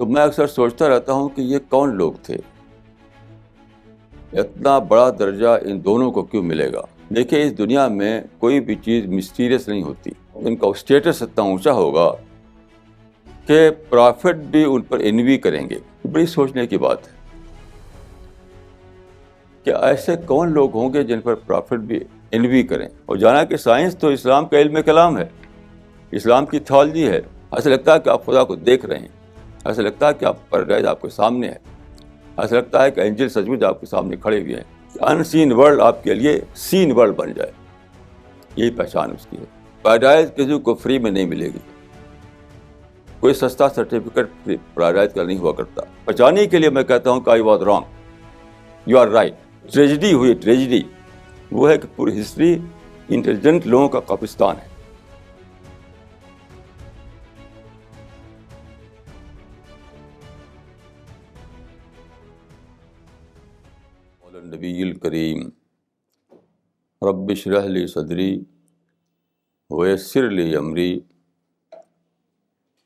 تو میں اکثر سوچتا رہتا ہوں کہ یہ کون لوگ تھے، اتنا بڑا درجہ ان دونوں کو کیوں ملے گا؟ دیکھیے، اس دنیا میں کوئی بھی چیز مسٹیریس نہیں ہوتی. ان کا اسٹیٹس اتنا اونچا ہوگا کہ پرافٹ بھی ان پر انوی کریں گے. بڑی سوچنے کی بات ہے کہ ایسے کون لوگ ہوں گے جن پر پرافٹ بھی انوی کریں. اور جانا کہ سائنس تو اسلام کا علم کلام ہے، اسلام کی تھیولوجی ہے. ایسا لگتا ہے کہ آپ خدا کو دیکھ رہے ہیں، ایسا لگتا ہے کہ آپ پیراڈائز آپ کے سامنے ہے، ایسا لگتا ہے کہ اینجل سچ مچ آپ کے سامنے کھڑے ہوئے ہیں. ان سین ورلڈ آپ کے لیے سین ورلڈ بن جائے، یہی پہچان اس کی ہے. پیراڈائز کسی کو فری میں نہیں ملے گی، کوئی سستا سرٹیفکیٹ پیراڈائز کا نہیں ہوا کرتا. بچانے کے لیے میں کہتا ہوں کہ I was wrong, you are right. Tragedy ہوئی، ٹریجڈی وہ ہے کہ پوری ہسٹری انٹیلیجنٹ لوگوں کا قبرستان ہے. نبی الکریم رب اشرح لی صدری ویسر لی امری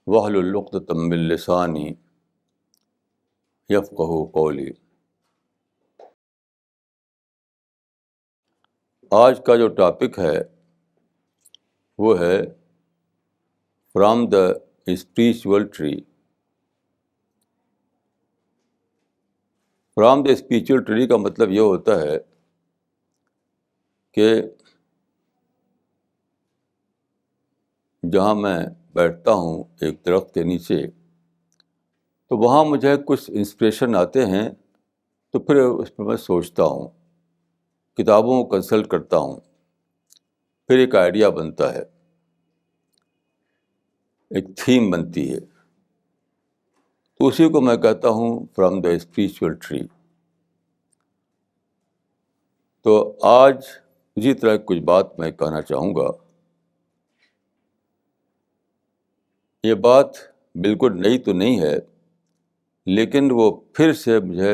واحلل عقدۃ من لسانی یفقہوا قولی. آج کا جو ٹاپک ہے وہ ہے from the spiritual tree. From the spiritual tree کا مطلب یہ ہوتا ہے کہ جہاں میں بیٹھتا ہوں ایک درخت کے نیچے، تو وہاں مجھے کچھ انسپریشن آتے ہیں، تو پھر اس پہ میں سوچتا ہوں، کتابوں کو کنسلٹ کرتا ہوں، پھر ایک آئیڈیا بنتا ہے، ایک تھیم بنتی ہے. تو اسی کو میں کہتا ہوں فرام دا اسپریچول ٹری. تو آج اسی طرح کچھ بات میں کہنا چاہوں گا. یہ بات بالکل نئی تو نہیں ہے، لیکن وہ پھر سے مجھے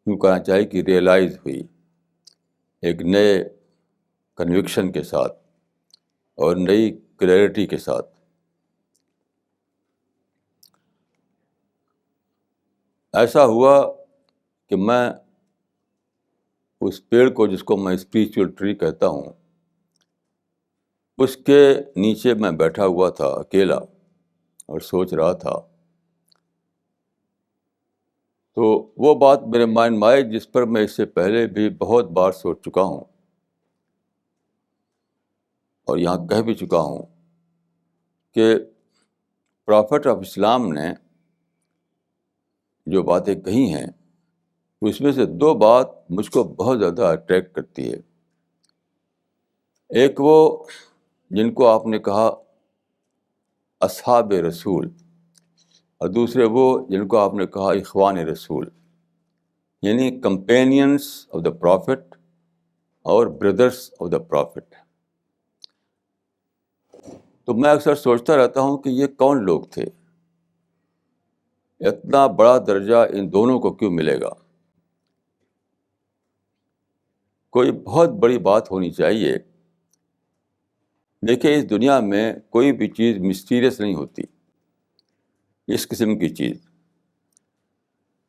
یوں کہنا چاہیے کہ ریئلائز ہوئی ایک نئے کنوکشن کے ساتھ اور نئی کلیئرٹی کے ساتھ. ایسا ہوا کہ میں اس پیڑ کو، جس کو میں اسپریچول ٹری کہتا ہوں، اس کے نیچے میں بیٹھا ہوا تھا اکیلا اور سوچ رہا تھا. تو وہ بات میرے مائنڈ میں آئی جس پر میں اس سے پہلے بھی بہت بار سوچ چکا ہوں اور یہاں کہہ بھی چکا ہوں کہ پرافٹ آف اسلام نے جو باتیں کہی ہیں، اس میں سے دو بات مجھ کو بہت زیادہ اٹریکٹ کرتی ہے. ایک وہ جن کو آپ نے کہا اصحاب رسول، اور دوسرے وہ جن کو آپ نے کہا اخوان رسول، یعنی کمپینینس آف دا پرافٹ اور بردرس آف دا پرافٹ. تو میں اکثر سوچتا رہتا ہوں کہ یہ کون لوگ تھے، اتنا بڑا درجہ ان دونوں کو کیوں ملے گا؟ کوئی بہت بڑی بات ہونی چاہیے. دیکھیے، اس دنیا میں کوئی بھی چیز مسٹیریس نہیں ہوتی، اس قسم کی چیز.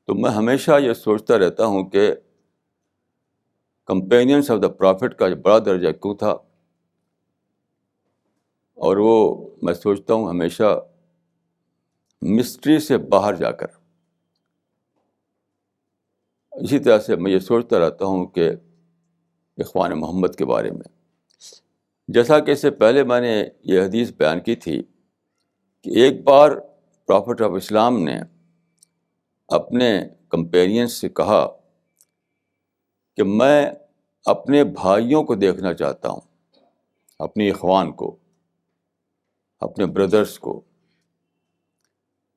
تو میں ہمیشہ یہ سوچتا رہتا ہوں کہ کمپینینس آف دا پرافٹ کا بڑا درجہ کیوں تھا. اور وہ میں سوچتا ہوں ہمیشہ مسٹری سے باہر جا کر. اسی طرح سے میں یہ سوچتا رہتا ہوں کہ اخوان محمد کے بارے میں، جیسا کہ اس سے پہلے میں نے یہ حدیث بیان کی تھی کہ ایک بار پرافٹ آف اسلام نے اپنے کمپینینس سے کہا کہ میں اپنے بھائیوں کو دیکھنا چاہتا ہوں، اپنی اخوان کو، اپنے بردرس کو.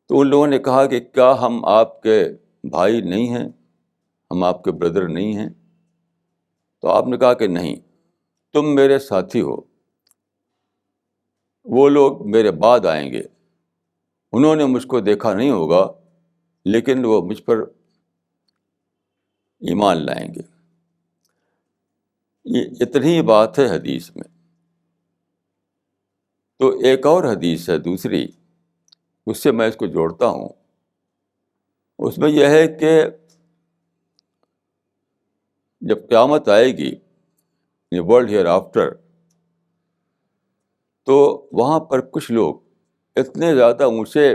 تو ان لوگوں نے کہا کہ کیا ہم آپ کے بھائی نہیں ہیں، ہم آپ کے بردر نہیں ہیں؟ تو آپ نے کہا کہ نہیں، تم میرے ساتھی ہو. وہ لوگ میرے بعد آئیں گے، انہوں نے مجھ کو دیکھا نہیں ہوگا، لیکن وہ مجھ پر ایمان لائیں گے. یہ اتنی بات ہے حدیث میں. تو ایک اور حدیث ہے دوسری اس سے میں اس کو جوڑتا ہوں. اس میں یہ ہے کہ جب قیامت آئے گی ورلڈ ہیئر آفٹر, تو وہاں پر کچھ لوگ اتنے زیادہ اونچے,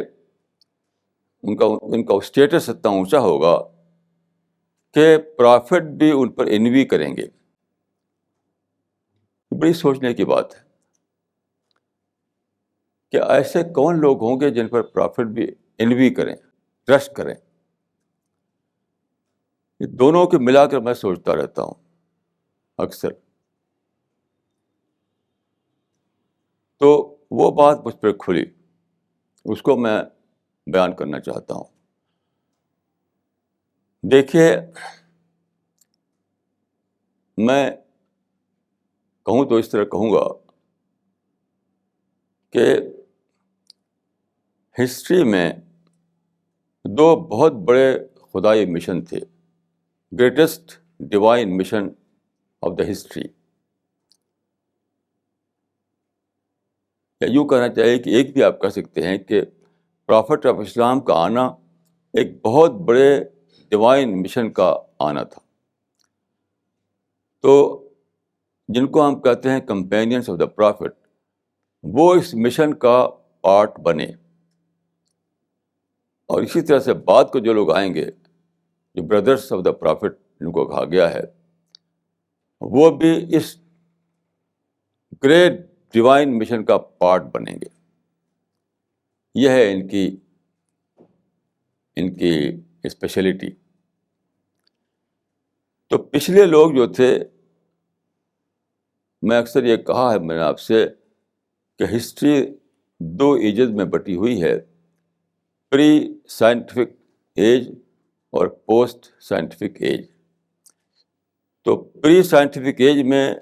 ان کا اسٹیٹس اتنا اونچا ہوگا کہ پرافٹ بھی ان پر انوی کریں گے. بڑی سوچنے کی بات ہے کہ ایسے کون لوگ ہوں گے جن پر پرافٹ بھی انوی کریں, ٹرسٹ کریں. یہ دونوں کے ملا کر میں سوچتا رہتا ہوں اکثر. تو وہ بات مجھ پہ کھلی, اس کو میں بیان کرنا چاہتا ہوں. دیکھیے, میں کہوں تو اس طرح کہوں گا کہ ہسٹری میں دو بہت بڑے خدائی مشن تھے, greatest divine mission of the history. یا یوں کہنا چاہیے کہ ایک بھی آپ کہہ سکتے ہیں کہ پرافٹ آف اسلام کا آنا ایک بہت بڑے ڈیوائن مشن کا آنا تھا. تو جن کو ہم کہتے ہیں کمپینینس آف دا پرافٹ, وہ اس مشن کا پارٹ بنے. اور اسی طرح سے بعد کو جو لوگ آئیں گے, جو بردرس آف دا پرافٹ جن کو کہا گیا ہے, وہ بھی اس گریٹ ڈیوائن مشن کا پارٹ بنیں گے. یہ ہے ان کی اسپیشلٹی. تو پچھلے لوگ جو تھے, میں اکثر یہ کہا ہے میں نے آپ سے کہ ہسٹری دو ایجز میں بٹی ہوئی ہے, پری سائنٹیفک ایج اور پوسٹ سائنٹیفک ایج. تو پری سائنٹیفک ایج میں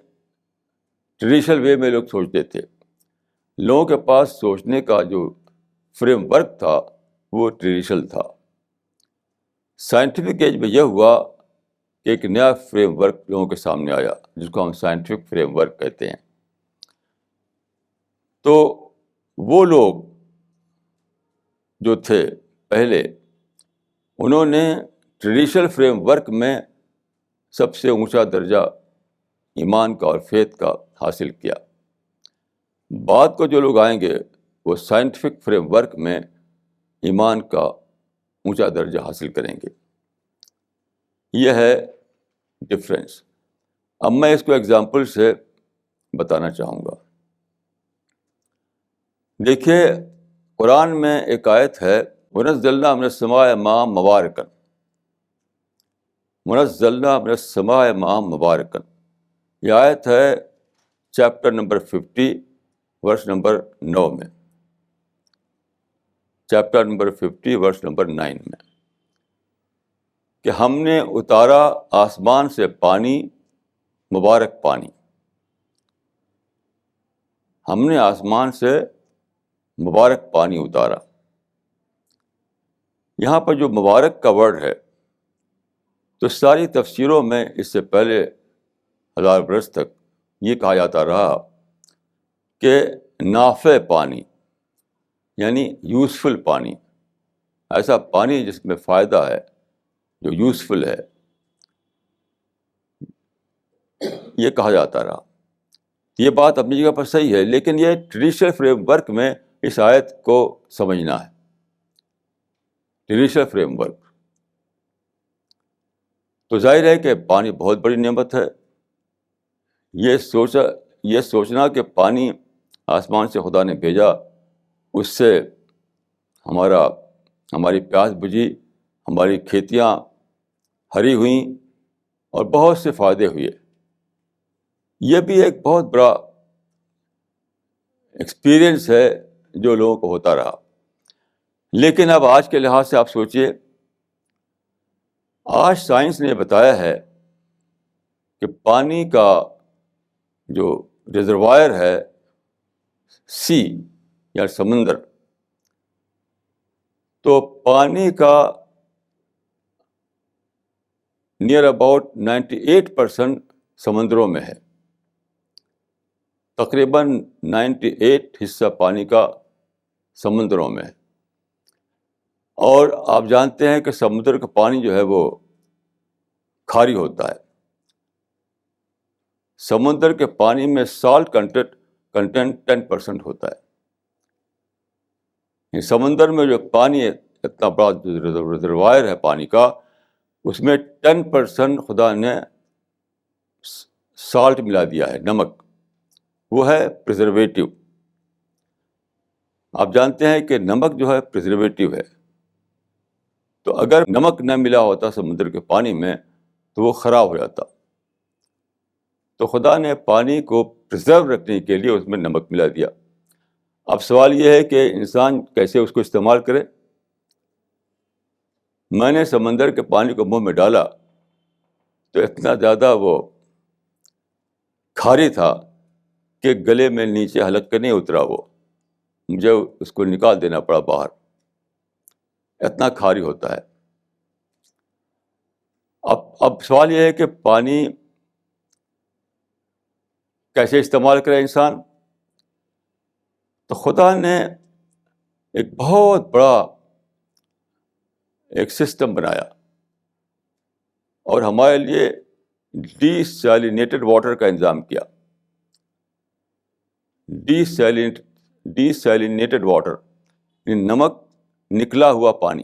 ٹریڈیشنل وے میں لوگ سوچتے تھے. لوگوں کے پاس سوچنے کا جو فریم ورک تھا وہ ٹریڈیشنل تھا. سائنٹیفک ایج میں یہ ہوا کہ ایک نیا فریم ورک لوگوں کے سامنے آیا, جس کو ہم سائنٹیفک فریم ورک کہتے ہیں. تو وہ لوگ جو تھے پہلے, انہوں نے ٹریڈیشنل فریم ورک میں سب سے اونچا درجہ ایمان کا اور فیتھ کا حاصل کیا. بعد کو جو لوگ آئیں گے وہ سائنٹیفک فریم ورک میں ایمان کا اونچا درجہ حاصل کریں گے. یہ ہے ڈفرینس. اب میں اس کو ایگزامپل سے بتانا چاہوں گا. دیکھیے, قرآن میں ایک آیت ہے, وَنَزَّلْنَا مِنَ السَّمَاءِ مَاءً مُبَارَكًا. وَنَزَّلْنَا مِنَ السَّمَاءِ مَاءً مُبَارَكًا. یہ آیت ہے چیپٹر نمبر 50 ورس نمبر 9 میں. چیپٹر نمبر 50 ورس نمبر 9 میں, کہ ہم نے اتارا آسمان سے پانی, مبارک پانی. ہم نے آسمان سے مبارک پانی اتارا. یہاں پر جو مبارک کا ورڈ ہے, تو ساری تفسیروں میں اس سے پہلے 1000 برس تک یہ کہا جاتا رہا کہ نافع پانی, یعنی یوزفل پانی, ایسا پانی جس میں فائدہ ہے, جو یوزفل ہے, یہ کہا جاتا رہا. یہ بات اپنی جگہ پر صحیح ہے, لیکن یہ ٹریڈیشنل فریم ورک میں اس آیت کو سمجھنا ہے. Traditional frame work. تو ظاہر ہے کہ پانی بہت بڑی نعمت ہے. یہ سوچنا کہ پانی آسمان سے خدا نے بھیجا, اس سے ہماری پیاس بجھی, ہماری کھیتیاں ہری ہوئیں اور بہت سے فائدے ہوئے, یہ بھی ایک بہت بڑا ایکسپیرئنس ہے جو لوگوں کو ہوتا رہا. لیکن اب آج کے لحاظ سے آپ سوچئے, آج سائنس نے بتایا ہے کہ پانی کا جو ریزروائر ہے, سی یا سمندر, تو پانی کا نیئر اباؤٹ 98% سمندروں میں ہے. تقریباً 98 حصہ پانی کا سمندروں میں ہے. اور آپ جانتے ہیں کہ سمندر کا پانی جو ہے وہ کھاری ہوتا ہے. سمندر کے پانی میں سالٹ کنٹینٹ 10% ہوتا ہے. سمندر میں جو پانی ہے، اتنا بڑا ریزروائر ہے پانی کا، اس میں 10% خدا نے سالٹ ملا دیا ہے، نمک. وہ ہے پریزرویٹو. آپ جانتے ہیں کہ نمک جو ہے پریزرویٹو ہے. تو اگر نمک نہ ملا ہوتا سمندر کے پانی میں تو وہ خراب ہو جاتا. تو خدا نے پانی کو پرزرو رکھنے کے لیے اس میں نمک ملا دیا. اب سوال یہ ہے کہ انسان کیسے اس کو استعمال کرے. میں نے سمندر کے پانی کو منہ میں ڈالا تو اتنا زیادہ وہ کھاری تھا کہ گلے میں نیچے حلق کے نہیں اترا. وہ مجھے اس کو نکال دینا پڑا باہر، اتنا کھاری ہوتا ہے. اب سوال یہ ہے کہ پانی کیسے استعمال کرے انسان. تو خدا نے ایک بہت بڑا ایک سسٹم بنایا اور ہمارے لیے ڈی سیلینیٹڈ واٹر کا انتظام کیا. ڈی سیلینیٹڈ واٹر یعنی نمک نکلا ہوا پانی،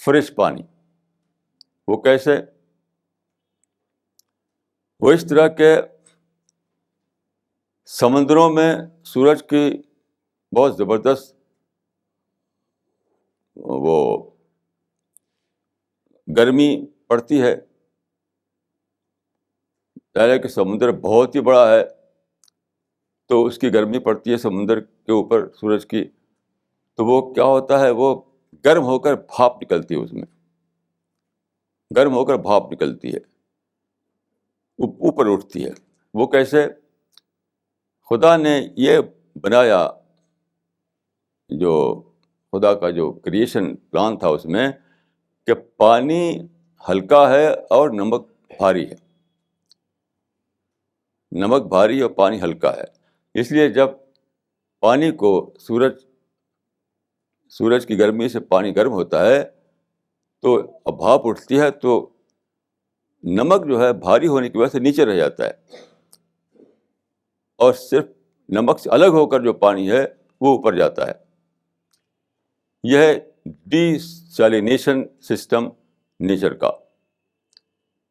فریش پانی. وہ کیسے؟ وہ اس طرح کہ سمندروں میں سورج کی بہت زبردست وہ گرمی پڑتی ہے. پہلے کہ سمندر بہت ہی بڑا ہے تو اس کی گرمی پڑتی ہے سمندر کے اوپر سورج کی. تو وہ کیا ہوتا ہے، وہ گرم ہو کر بھاپ نکلتی ہے، اس میں گرم ہو کر بھاپ نکلتی ہے، اوپر اٹھتی ہے. وہ کیسے؟ خدا نے یہ بنایا، جو خدا کا جو کریشن پلان تھا اس میں، کہ پانی ہلکا ہے اور نمک بھاری ہے. نمک بھاری اور پانی ہلکا ہے. اس لیے جب پانی کو سورج کی گرمی سے پانی گرم ہوتا ہے تو بھاپ اٹھتی ہے، تو نمک جو ہے بھاری ہونے کی وجہ سے نیچے رہ جاتا ہے اور صرف نمک سے الگ ہو کر جو پانی ہے وہ اوپر جاتا ہے. یہ ہے ڈی سیلینیشن سسٹم نیچر کا.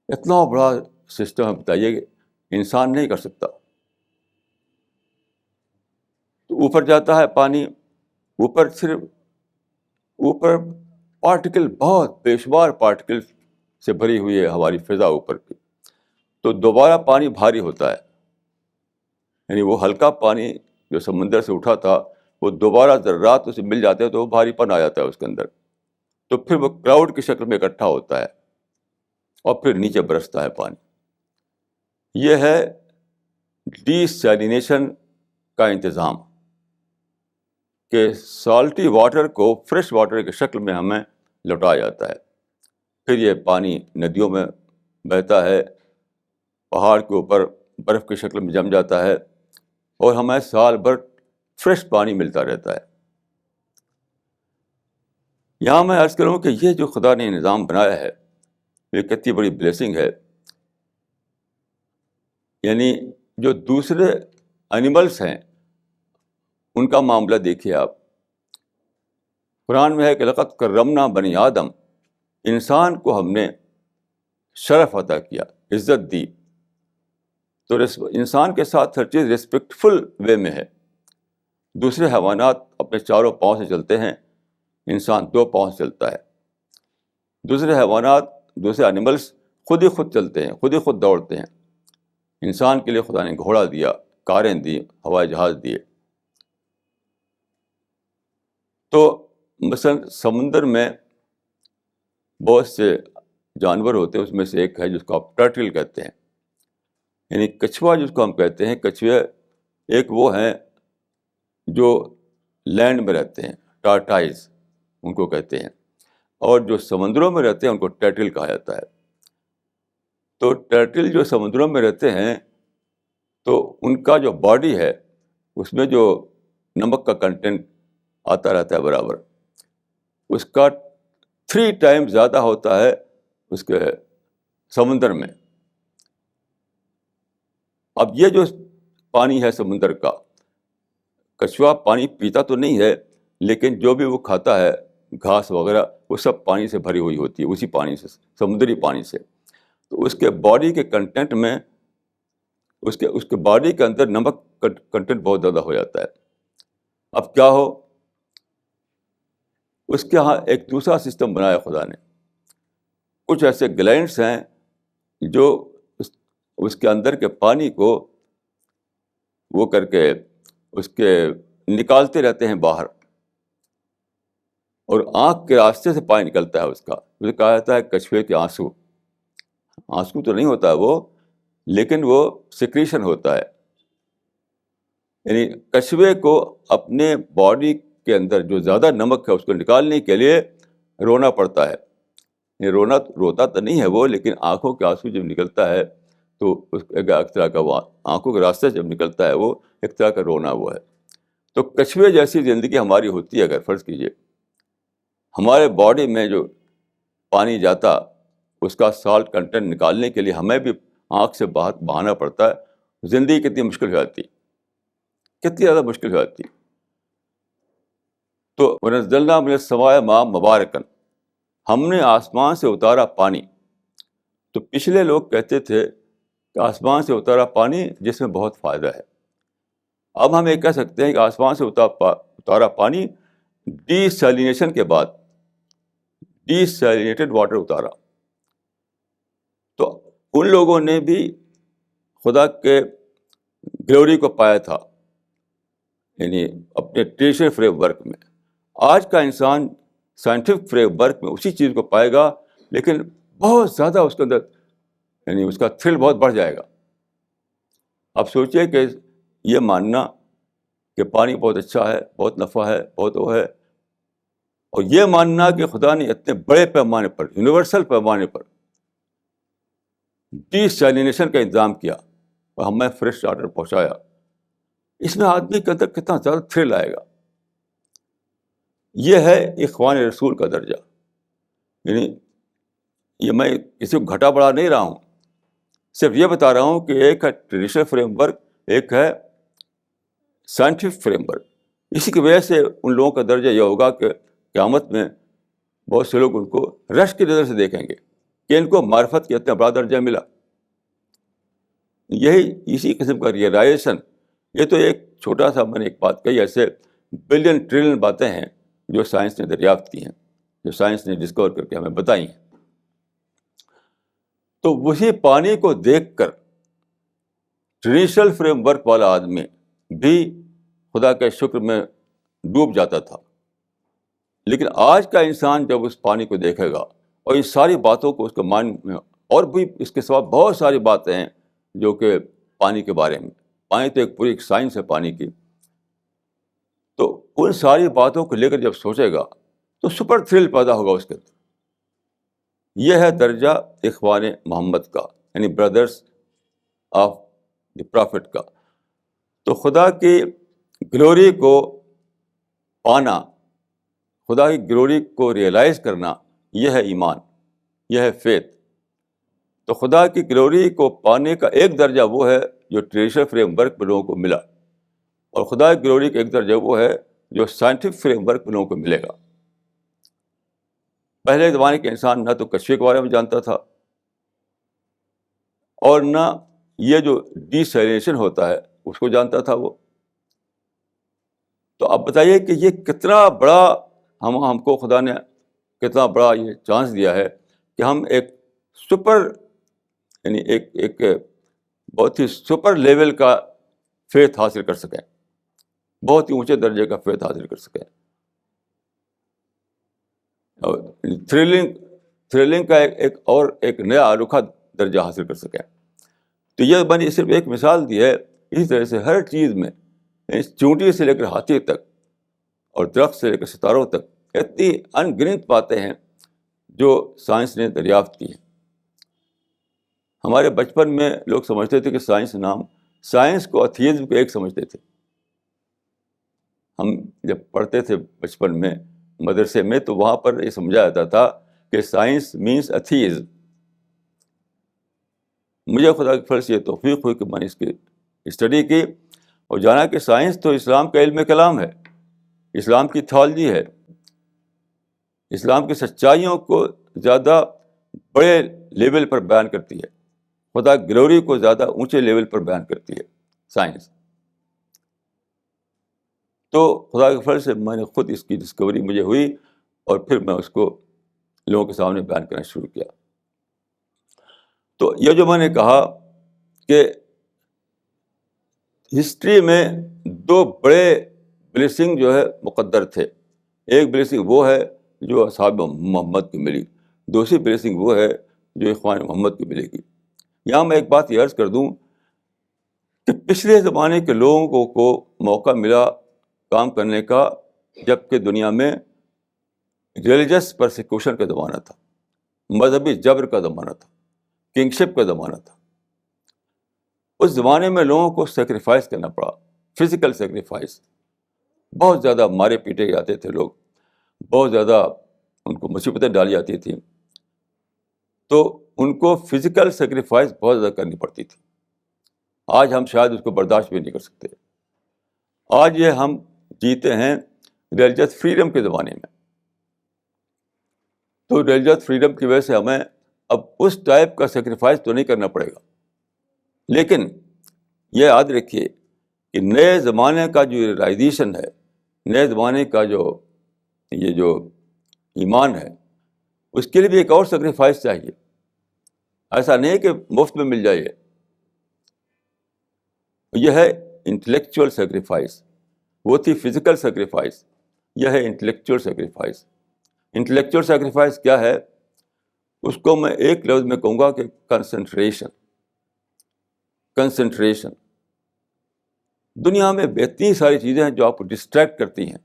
اتنا بڑا سسٹم ہے، بتائیے کہ انسان نہیں کر سکتا. تو اوپر جاتا ہے پانی، اوپر صرف اوپر پارٹیکل، بہت بے شمار پارٹیکل سے بھری ہوئی ہے ہماری فضا اوپر کی. تو دوبارہ پانی بھاری ہوتا ہے، یعنی وہ ہلکا پانی جو سمندر سے اٹھا تھا وہ دوبارہ ذرات اسے مل جاتے ہیں تو وہ بھاری پن آ جاتا ہے اس کے اندر. تو پھر وہ کلاؤڈ کی شکل میں اکٹھا ہوتا ہے اور پھر نیچے برستا ہے پانی. یہ ہے ڈی سیلینیشن کا انتظام، کہ سالٹی واٹر کو فریش واٹر کی شکل میں ہمیں لوٹایا جاتا ہے. پھر یہ پانی ندیوں میں بہتا ہے، پہاڑ کے اوپر برف کی شکل میں جم جاتا ہے اور ہمیں سال بھر فریش پانی ملتا رہتا ہے. یہاں میں عرض کروں کہ یہ جو خدا نے نظام بنایا ہے یہ کتنی بڑی بلیسنگ ہے. یعنی جو دوسرے اینیملس ہیں ان کا معاملہ دیکھیے آپ. قرآن میں ہے کہ لقد کرمنا بنی آدم، انسان کو ہم نے شرف عطا کیا، عزت دی. تو انسان کے ساتھ ہر چیز ریسپیکٹفل وے میں ہے. دوسرے حیوانات اپنے چاروں پاؤں سے چلتے ہیں، انسان 2 پاؤں سے چلتا ہے. دوسرے حیوانات، دوسرے اینیملس خود ہی خود چلتے ہیں، خود ہی خود دوڑتے ہیں. انسان کے لیے خدا نے گھوڑا دیا، کاریں دی، ہوائی جہاز دیے. تو مثلاً سمندر میں بہت سے جانور ہوتے ہیں، اس میں سے ایک ہے جس کو آپ ٹرٹل کہتے ہیں، یعنی کچھوا جس کو ہم کہتے ہیں. کچھوے ایک وہ ہیں جو لینڈ میں رہتے ہیں، ٹارٹائز ان کو کہتے ہیں، اور جو سمندروں میں رہتے ہیں ان کو ٹرٹل کہا جاتا ہے. تو ٹرٹل جو سمندروں میں رہتے ہیں تو ان کا جو باڈی ہے اس میں جو نمک کا کنٹینٹ آتا رہتا ہے برابر. اس کا 3 ٹائم زیادہ ہوتا ہے اس کے سمندر میں. اب یہ جو پانی ہے سمندر کا، کچھوا پانی پیتا تو نہیں ہے، لیکن جو بھی وہ کھاتا ہے گھاس وغیرہ وہ سب پانی سے بھری ہوئی ہوتی ہے، اسی پانی سے، سمندری پانی سے. تو اس کے باڈی کے کنٹینٹ میں اس کے باڈی کے اندر نمک کنٹینٹ بہت زیادہ ہو جاتا ہے. اب کیا ہو، اس کے یہاں ایک دوسرا سسٹم بنایا خدا نے. کچھ ایسے گلینڈس ہیں جو اس کے اندر کے پانی کو وہ کر کے اس کے نکالتے رہتے ہیں باہر، اور آنکھ کے راستے سے پانی نکلتا ہے اس کا. اسے کہا جاتا ہے کچھوے کے آنسو. آنسو تو نہیں ہوتا ہے وہ، لیکن وہ سیکریشن ہوتا ہے. یعنی کچھوے کو اپنے باڈی کے اندر جو زیادہ نمک ہے اس کو نکالنے کے لیے رونا پڑتا ہے. یعنی روتا تو نہیں ہے وہ، لیکن آنکھوں کے آنسو جب نکلتا ہے تو ایک طرح کا وہ آنکھوں کے راستے جب نکلتا ہے وہ ایک طرح کا رونا وہ ہے. تو کچھوے جیسی زندگی ہماری ہوتی ہے. اگر فرض کیجیے ہمارے باڈی میں جو پانی جاتا اس کا سالٹ کنٹینٹ نکالنے کے لیے ہمیں بھی آنکھ سے بہانا پڑتا ہے. زندگی کتنی مشکل ہو جاتی، کتنی زیادہ مشکل ہو جاتی. تو وَنَزَّلْنَا مِنَ السَّمَاءِ مَاءً مُبَارَكًا، ہم نے آسمان سے اتارا پانی. تو پچھلے لوگ کہتے تھے کہ آسمان سے اتارا پانی جس میں بہت فائدہ ہے. اب ہم یہ کہہ سکتے ہیں کہ آسمان سے اتارا پانی ڈی سیلینیشن کے بعد، ڈی سیلینیٹڈ واٹر اتارا. تو ان لوگوں نے بھی خدا کے گلوری کو پایا تھا، یعنی اپنے ٹریڈیشنل فریم ورک میں. آج کا انسان سائنٹیفک فریم ورک میں اسی چیز کو پائے گا، لیکن بہت زیادہ اس کے اندر، یعنی اس کا تھرل بہت بڑھ جائے گا. آپ سوچئے کہ یہ ماننا کہ پانی بہت اچھا ہے، بہت نفع ہے، بہت وہ ہے، اور یہ ماننا کہ خدا نے اتنے بڑے پیمانے پر، یونیورسل پیمانے پر ڈی سیلینیشن کا انتظام کیا اور ہمیں فریش واٹر پہنچایا. اس میں آدمی کے اندر کتنا زیادہ تھرل آئے گا. یہ ہے اخوان رسول کا درجہ. یعنی یہ میں کسی کو گھٹا بڑھا نہیں رہا ہوں، صرف یہ بتا رہا ہوں کہ ایک ہے ٹریڈیشنل فریم ورک، ایک ہے سائنٹیفک فریم ورک. اسی کی وجہ سے ان لوگوں کا درجہ یہ ہوگا کہ قیامت میں بہت سے لوگ ان کو رش کی نظر سے دیکھیں گے کہ ان کو معرفت کا اتنا بڑا درجہ ملا. اسی قسم کا ریئلائزیشن. یہ تو ایک چھوٹا سا میں نے ایک بات کہی، ایسے بلین ٹریلین باتیں ہیں جو سائنس نے دریافت کی ہیں، جو سائنس نے ڈسکور کر کے ہمیں بتائی ہیں. تو وہی پانی کو دیکھ کر ٹریڈیشنل فریم ورک والا آدمی بھی خدا کے شکر میں ڈوب جاتا تھا. لیکن آج کا انسان جب اس پانی کو دیکھے گا اور ان ساری باتوں کو اس کے مائنڈ میں، اور بھی اس کے سوا بہت ساری باتیں ہیں جو کہ پانی کے بارے میں، پانی تو ایک پوری سائنس ہے پانی کی، تو ان ساری باتوں کو لے کر جب سوچے گا تو سپر تھرل پیدا ہوگا اس کے اندر. یہ ہے درجہ اخوان محمد کا، یعنی بردرس آف دی پرافٹ کا. تو خدا کی گلوری کو پانا، خدا کی گلوری کو ریئلائز کرنا، یہ ہے ایمان، یہ ہے فیتھ. تو خدا کی گلوری کو پانے کا ایک درجہ وہ ہے جو ٹریڈیشنل فریم ورک میں لوگوں کو ملا، اور خدا کی گلوری کا ایک درجہ وہ ہے جو سائنٹیفک فریم ورک میں لوگوں کو ملے گا. پہلے زمانے کے انسان نہ تو کچھوے کے بارے میں جانتا تھا، اور نہ یہ جو ڈی سیلینیشن ہوتا ہے اس کو جانتا تھا وہ. تو اب بتائیے کہ یہ کتنا بڑا ہم کو خدا نے کتنا بڑا یہ چانس دیا ہے کہ ہم ایک سپر، یعنی ایک بہت ہی سپر لیول کا فیتھ حاصل کر سکیں، بہت ہی اونچے درجے کا فیتھ حاصل کر سکیں. اور تھرلنگ کا ایک نیا انوکھا درجہ حاصل کر سکیں. تو یہ میں نے صرف ایک مثال دی ہے. اسی طرح سے ہر چیز میں، چونٹی سے لے کر ہاتھی تک اور درخت سے لے کر ستاروں تک اتنی ان گنت باتیں ہیں جو سائنس نے دریافت کی ہیں. ہمارے بچپن میں لوگ سمجھتے تھے کہ سائنس کو ایتھیزم کو ایک سمجھتے تھے. ہم جب پڑھتے تھے بچپن میں مدرسے میں، تو وہاں پر یہ سمجھا جاتا تھا کہ سائنس مینس ایتھیزم. مجھے خدا کے فضل سے یہ توفیق ہوئی کہ میں نے اس کی اسٹڈی کی اور جانا کہ سائنس تو اسلام کا علم کلام ہے، اسلام کی تھیولوجی ہے، اسلام کی سچائیوں کو زیادہ بڑے لیول پر بیان کرتی ہے، خدا گلوری کو زیادہ اونچے لیول پر بیان کرتی ہے سائنس. تو خدا کے فضل سے میں نے خود اس کی ڈسکوری مجھے ہوئی اور پھر میں اس کو لوگوں کے سامنے بیان کرنا شروع کیا. تو یہ جو میں نے کہا کہ ہسٹری میں دو بڑے بلیسنگ جو ہے مقدر تھے. ایک بلیسنگ وہ ہے جو اصحاب محمد کو ملی، دوسری بلیسنگ وہ ہے جو اخوان محمد کو ملے گی. یہاں میں ایک بات یہ عرض کر دوں کہ پچھلے زمانے کے لوگوں کو موقع ملا کام کرنے کا جب کہ دنیا میں ریلیجس پرسیکیوشن کا زمانہ تھا، مذہبی جبر کا زمانہ تھا، کنگشپ کا زمانہ تھا. اس زمانے میں لوگوں کو سیکریفائس کرنا پڑا، فزیکل سیکریفائس. بہت زیادہ مارے پیٹے جاتے تھے لوگ، بہت زیادہ ان کو مصیبتیں ڈالی جاتی تھیں، تو ان کو فزیکل سیکریفائس بہت زیادہ کرنی پڑتی تھی. آج ہم شاید اس کو برداشت بھی نہیں کر سکتے. آج یہ ہم جیتے ہیں ریلیجس فریڈم کے زمانے میں، تو ریلیجس فریڈم کی وجہ سے ہمیں اب اس ٹائپ کا سیکریفائس تو نہیں کرنا پڑے گا. لیکن یہ یاد رکھیے کہ نئے زمانے کا جو ریئلائزیشن ہے، نئے زمانے کا یہ جو ایمان ہے، اس کے لیے بھی ایک اور سیکریفائس چاہیے. ایسا نہیں کہ مفت میں مل جائے. یہ ہے انٹلیکچوئل سیکریفائس. وہ تھی فزیکل سیکریفائس، یہ ہے انٹلیکچوئل سیکریفائس. انٹلیکچوئل سیکریفائس کیا ہے؟ اس کو میں ایک لفظ میں کہوں گا کہ کنسنٹریشن. دنیا میں اتنی ساری چیزیں ہیں جو آپ کو ڈسٹریکٹ کرتی ہیں،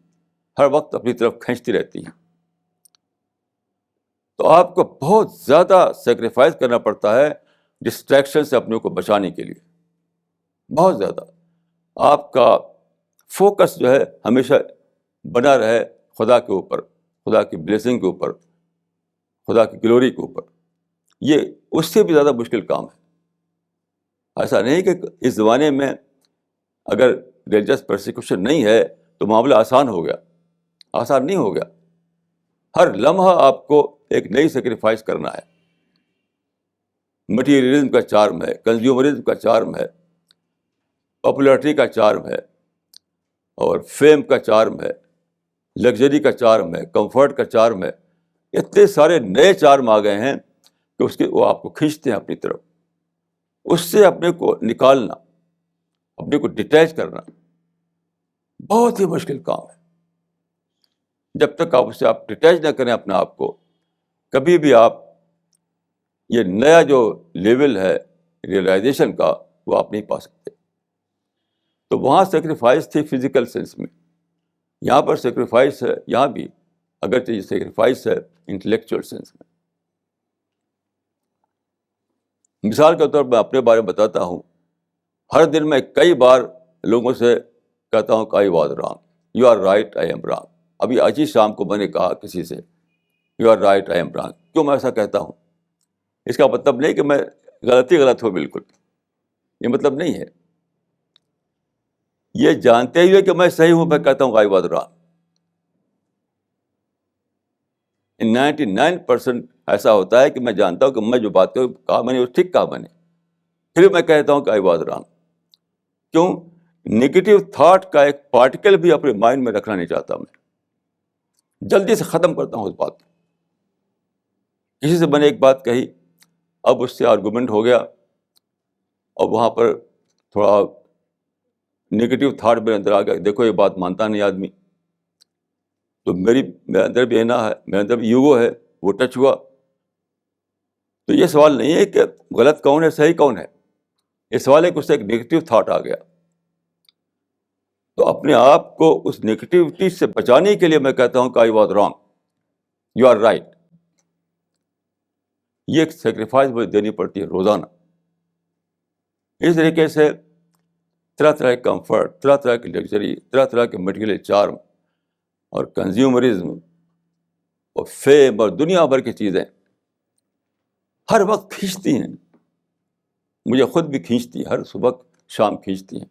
ہر وقت اپنی طرف کھینچتی رہتی ہیں. تو آپ کو بہت زیادہ سیکریفائس کرنا پڑتا ہے ڈسٹریکشن سے اپنے کو بچانے کے لیے. بہت زیادہ آپ کا فوکس جو ہے ہمیشہ بنا رہے خدا کے اوپر، خدا کی بلیسنگ کے اوپر، خدا کی گلوری کے اوپر. یہ اس سے بھی زیادہ مشکل کام ہے. ایسا نہیں کہ اس زمانے میں اگر ریلیجس پرسیکیوشن نہیں ہے تو معاملہ آسان ہو گیا. آسان نہیں ہو گیا. ہر لمحہ آپ کو ایک نئی سیکریفائس کرنا ہے. مٹیریلزم کا چارم ہے، کنزیومرزم کا چارم ہے، پاپولیرٹی کا چارم ہے، اور فیم کا چارم ہے، لگژری کا چارم ہے، کمفرٹ کا چارم ہے. اتنے سارے نئے چارم آ گئے ہیں کہ وہ آپ کو کھینچتے ہیں اپنی طرف. اس سے اپنے کو نکالنا، اپنے کو ڈیٹیچ کرنا بہت ہی مشکل کام ہے. جب تک آپ اس سے ڈیٹیچ نہ کریں اپنے آپ کو، کبھی بھی آپ یہ نیا جو لیول ہے ریئلائزیشن کا وہ آپ نہیں پا سکتے. تو وہاں سیکریفائس تھی فزیکل سینس میں، یہاں پر سیکریفائس ہے، یہاں بھی اگرچہ یہ سیکریفائس ہے انٹلیکچوئل سینس میں. مثال کے طور پر میں اپنے بارے میں بتاتا ہوں. ہر دن میں کئی بار لوگوں سے کہتا ہوں کہ I was wrong, you are right, I am wrong. ابھی آج ہی شام کو میں نے کہا کسی سے you are right, I am wrong. کیوں میں ایسا کہتا ہوں؟ اس کا مطلب نہیں کہ میں غلط ہوں، بالکل یہ مطلب نہیں ہے. یہ جانتے ہوئے کہ میں صحیح ہوں میں کہتا ہوں آئی واز رانگ. 99% ایسا ہوتا ہے کہ میں جانتا ہوں کہ میں جو بات کہا میں نے وہ ٹھیک کہا میں نے، پھر میں کہتا ہوں کہ آئی واز رانگ. کیوں؟ نگیٹو تھاٹ کا ایک پارٹیکل بھی اپنے مائنڈ میں رکھنا نہیں چاہتا. میں جلدی سے ختم کرتا ہوں اس بات کو. کسی سے میں نے ایک بات کہی، اب اس سے آرگومنٹ ہو گیا اور وہاں پر تھوڑا نگیٹو تھاٹ میرے اندر آ گیا. دیکھو یہ بات مانتا نہیں آدمی، تو میرے اندر بھی اینا ہے، میرے اندر بھی ایگو ہے، وہ ٹچ ہوا. تو یہ سوال نہیں ہے کہ غلط کون ہے صحیح کون ہے، یہ سوال ہے کہ اس سے ایک نگیٹو تھاٹ آ گیا. تو اپنے آپ کو اس نگیٹیوٹی سے بچانے کے لیے میں کہتا ہوں کہ I was wrong, you are right. یہ ایک سیکریفائس مجھے دینی پڑتی ہے روزانہ. اس طریقے سے طرح طرح کے کمفرٹ، طرح طرح کی لگژری، طرح طرح کے مٹیریل چارم اور کنزیومرزم اور فیم اور دنیا بھر کی چیزیں ہر وقت کھینچتی ہیں. مجھے خود بھی کھینچتی ہیں، ہر صبح شام کھینچتی ہیں.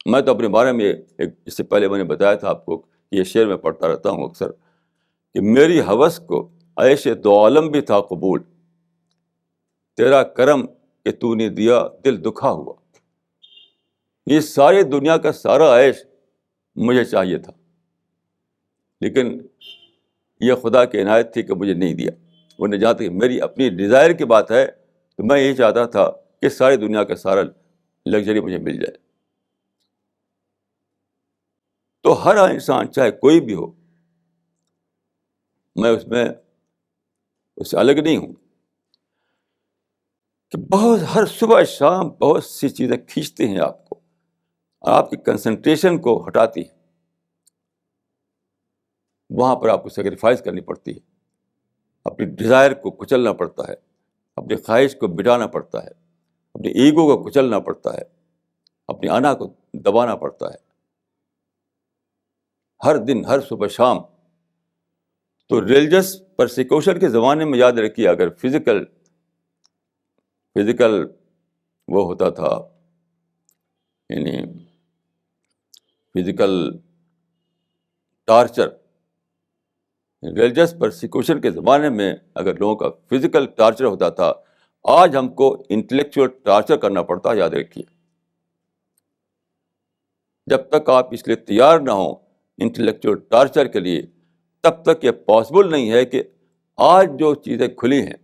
میں تو اپنے بارے میں اس سے پہلے میں نے بتایا تھا آپ کو کہ یہ شعر میں پڑھتا رہتا ہوں اکثر کہ میری ہوس کو عیش دو عالم بھی تھا قبول، تیرا کرم کہ تو نے دیا دل دکھا ہوا. یہ ساری دنیا کا سارا عیش مجھے چاہیے تھا، لیکن یہ خدا کی عنایت تھی کہ مجھے نہیں دیا. انہوں نے جہاں تک میری اپنی ڈیزائر کی بات ہے تو میں یہی چاہتا تھا کہ ساری دنیا کا سارا لگژری مجھے مل جائے. تو ہر انسان چاہے کوئی بھی ہو، میں اس سے الگ نہیں ہوں، کہ ہر صبح شام بہت سی چیزیں کھینچتی ہیں آپ کو اور آپ کی کنسنٹریشن کو ہٹاتی ہیں. وہاں پر آپ کو سیکریفائز کرنی پڑتی ہے، اپنی ڈیزائر کو کچلنا پڑتا ہے، اپنی خواہش کو مٹانا پڑتا ہے، اپنے ایگو کو کچلنا پڑتا ہے، اپنی انا کو دبانا پڑتا ہے ہر دن، ہر صبح شام. تو ریلیجس پرسیکیوشن کے زمانے میں یاد رکھیے، اگر فزیکل وہ ہوتا تھا، یعنی فزیکل ٹارچر، ریلیجس پرسیکیوشن کے زمانے میں اگر لوگوں کا فزیکل ٹارچر ہوتا تھا، آج ہم کو انٹلیکچوئل ٹارچر کرنا پڑتا ہے. یاد رکھیے، جب تک آپ اس لیے تیار نہ ہوں انٹلیکچوئل ٹارچر کے لیے، تب تک یہ پاسبل نہیں ہے کہ آج جو چیزیں کھلی ہیں،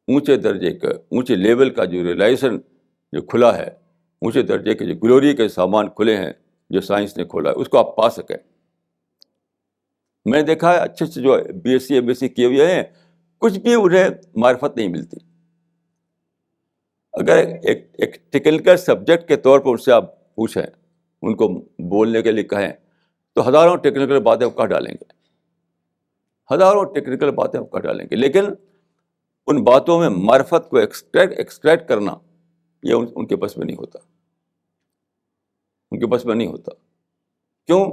اونچے درجے کا، اونچے لیول کا جو ریلائزیشن جو کھلا ہے، اونچے درجے کے جو گلوری کے سامان کھلے ہیں جو سائنس نے کھولا ہے، اس کو آپ پا سکیں. میں نے دیکھا ہے اچھے سے جو B S C M S C کیے ہوئے ہیں، کچھ بھی انہیں معرفت نہیں ملتی. اگر ایک ٹیکنیکل سبجیکٹ کے طور پر ان سے آپ پوچھیں، ان کو بولنے کے لیے کہیں، تو ہزاروں ٹیکنیکل باتیں وہ کہہ ڈالیں گے، ہزاروں ٹیکنیکل باتیں وہ کہہ ڈالیں گے، لیکن ان باتوں میں معرفت کو ایکسٹریکٹ کرنا یہ ان کے بس میں نہیں ہوتا، ان کے بس میں نہیں ہوتا. کیوں؟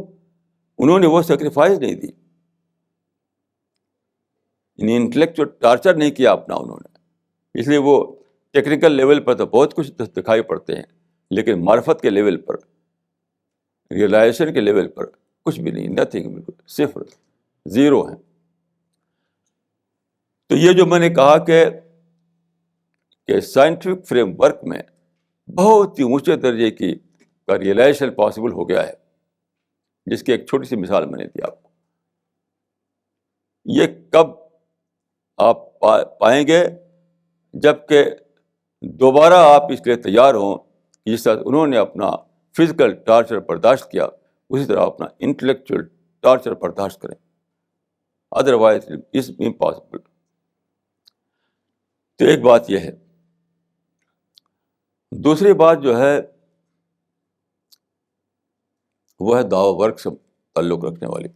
انہوں نے وہ سیکریفائز نہیں دی، انٹلیکچوئل ٹارچر نہیں کیا اپنا انہوں نے. اس لیے وہ ٹیکنیکل لیول پر تو بہت کچھ دکھائی پڑتے ہیں، لیکن معرفت کے لیول پر، ریئلائزیشن کے لیول پر کچھ بھی نہیں، نتھنگ، بالکل صفر، زیرو ہے. تو یہ جو میں نے کہا کہ سائنٹیفک فریم ورک میں بہت ہی اونچے درجے کی کا ریئلائزیشن پاسبل ہو گیا ہے، جس کی ایک چھوٹی سی مثال میں نے دی آپ کو. یہ کب آپ پائیں گے؟ جب کہ دوبارہ آپ اس لیے تیار ہوں کہ جس طرح انہوں نے اپنا فزیکل ٹارچر برداشت کیا، اسی طرح اپنا انٹلیکچوئل ٹارچر برداشت کریں. Otherwise is impossible. تو ایک بات یہ ہے. دوسری بات جو ہے وہ ہے دعوی ورک سے تعلق رکھنے والی.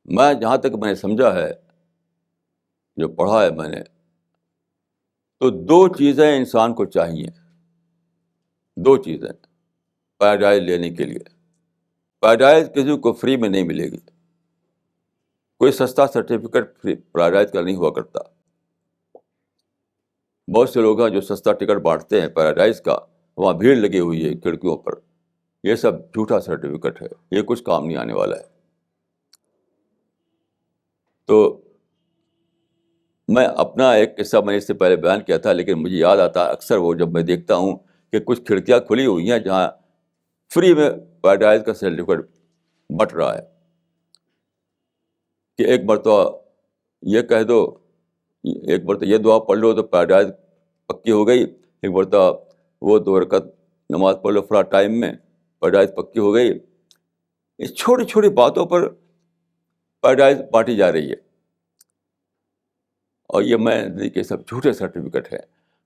میں جہاں تک میں نے سمجھا ہے، جو پڑھا ہے میں نے، تو دو چیزیں انسان کو چاہیے، دو چیزیں پیراڈائز لینے کے لیے. پیراڈائز کسی کو فری میں نہیں ملے گی، کوئی سستا سرٹیفکیٹ پیراڈائز کا نہیں ہوا کرتا. بہت سے لوگ ہیں جو سستا ٹکٹ بانٹتے ہیں پیراڈائز کا، وہاں بھیڑ لگی ہوئی ہے کھڑکیوں پر. یہ سب جھوٹا سرٹیفکیٹ ہے، یہ کچھ کام نہیں آنے والا ہے. تو میں اپنا ایک قصہ میں نے اس سے پہلے بیان کیا تھا، لیکن مجھے یاد آتا ہے اکثر وہ، جب میں دیکھتا ہوں کہ کچھ کھڑکیاں کھلی ہوئی ہیں جہاں فری میں پیراڈائز کا سرٹیفکیٹ بٹ رہا ہے، کہ ایک مرتبہ یہ کہہ دو، ایک مرتبہ یہ دعا پڑھ لو تو پیراڈائز پکی ہو گئی، ایک مرتبہ وہ 2 رکعت نماز پڑھ لو فلاں ٹائم میں، پیراڈائز پکی ہو گئی. اس چھوٹی چھوٹی باتوں پر پیراڈائز بانٹی جا رہی ہے، اور یہ میں دیکھیے سب جھوٹے سرٹیفکیٹ ہیں.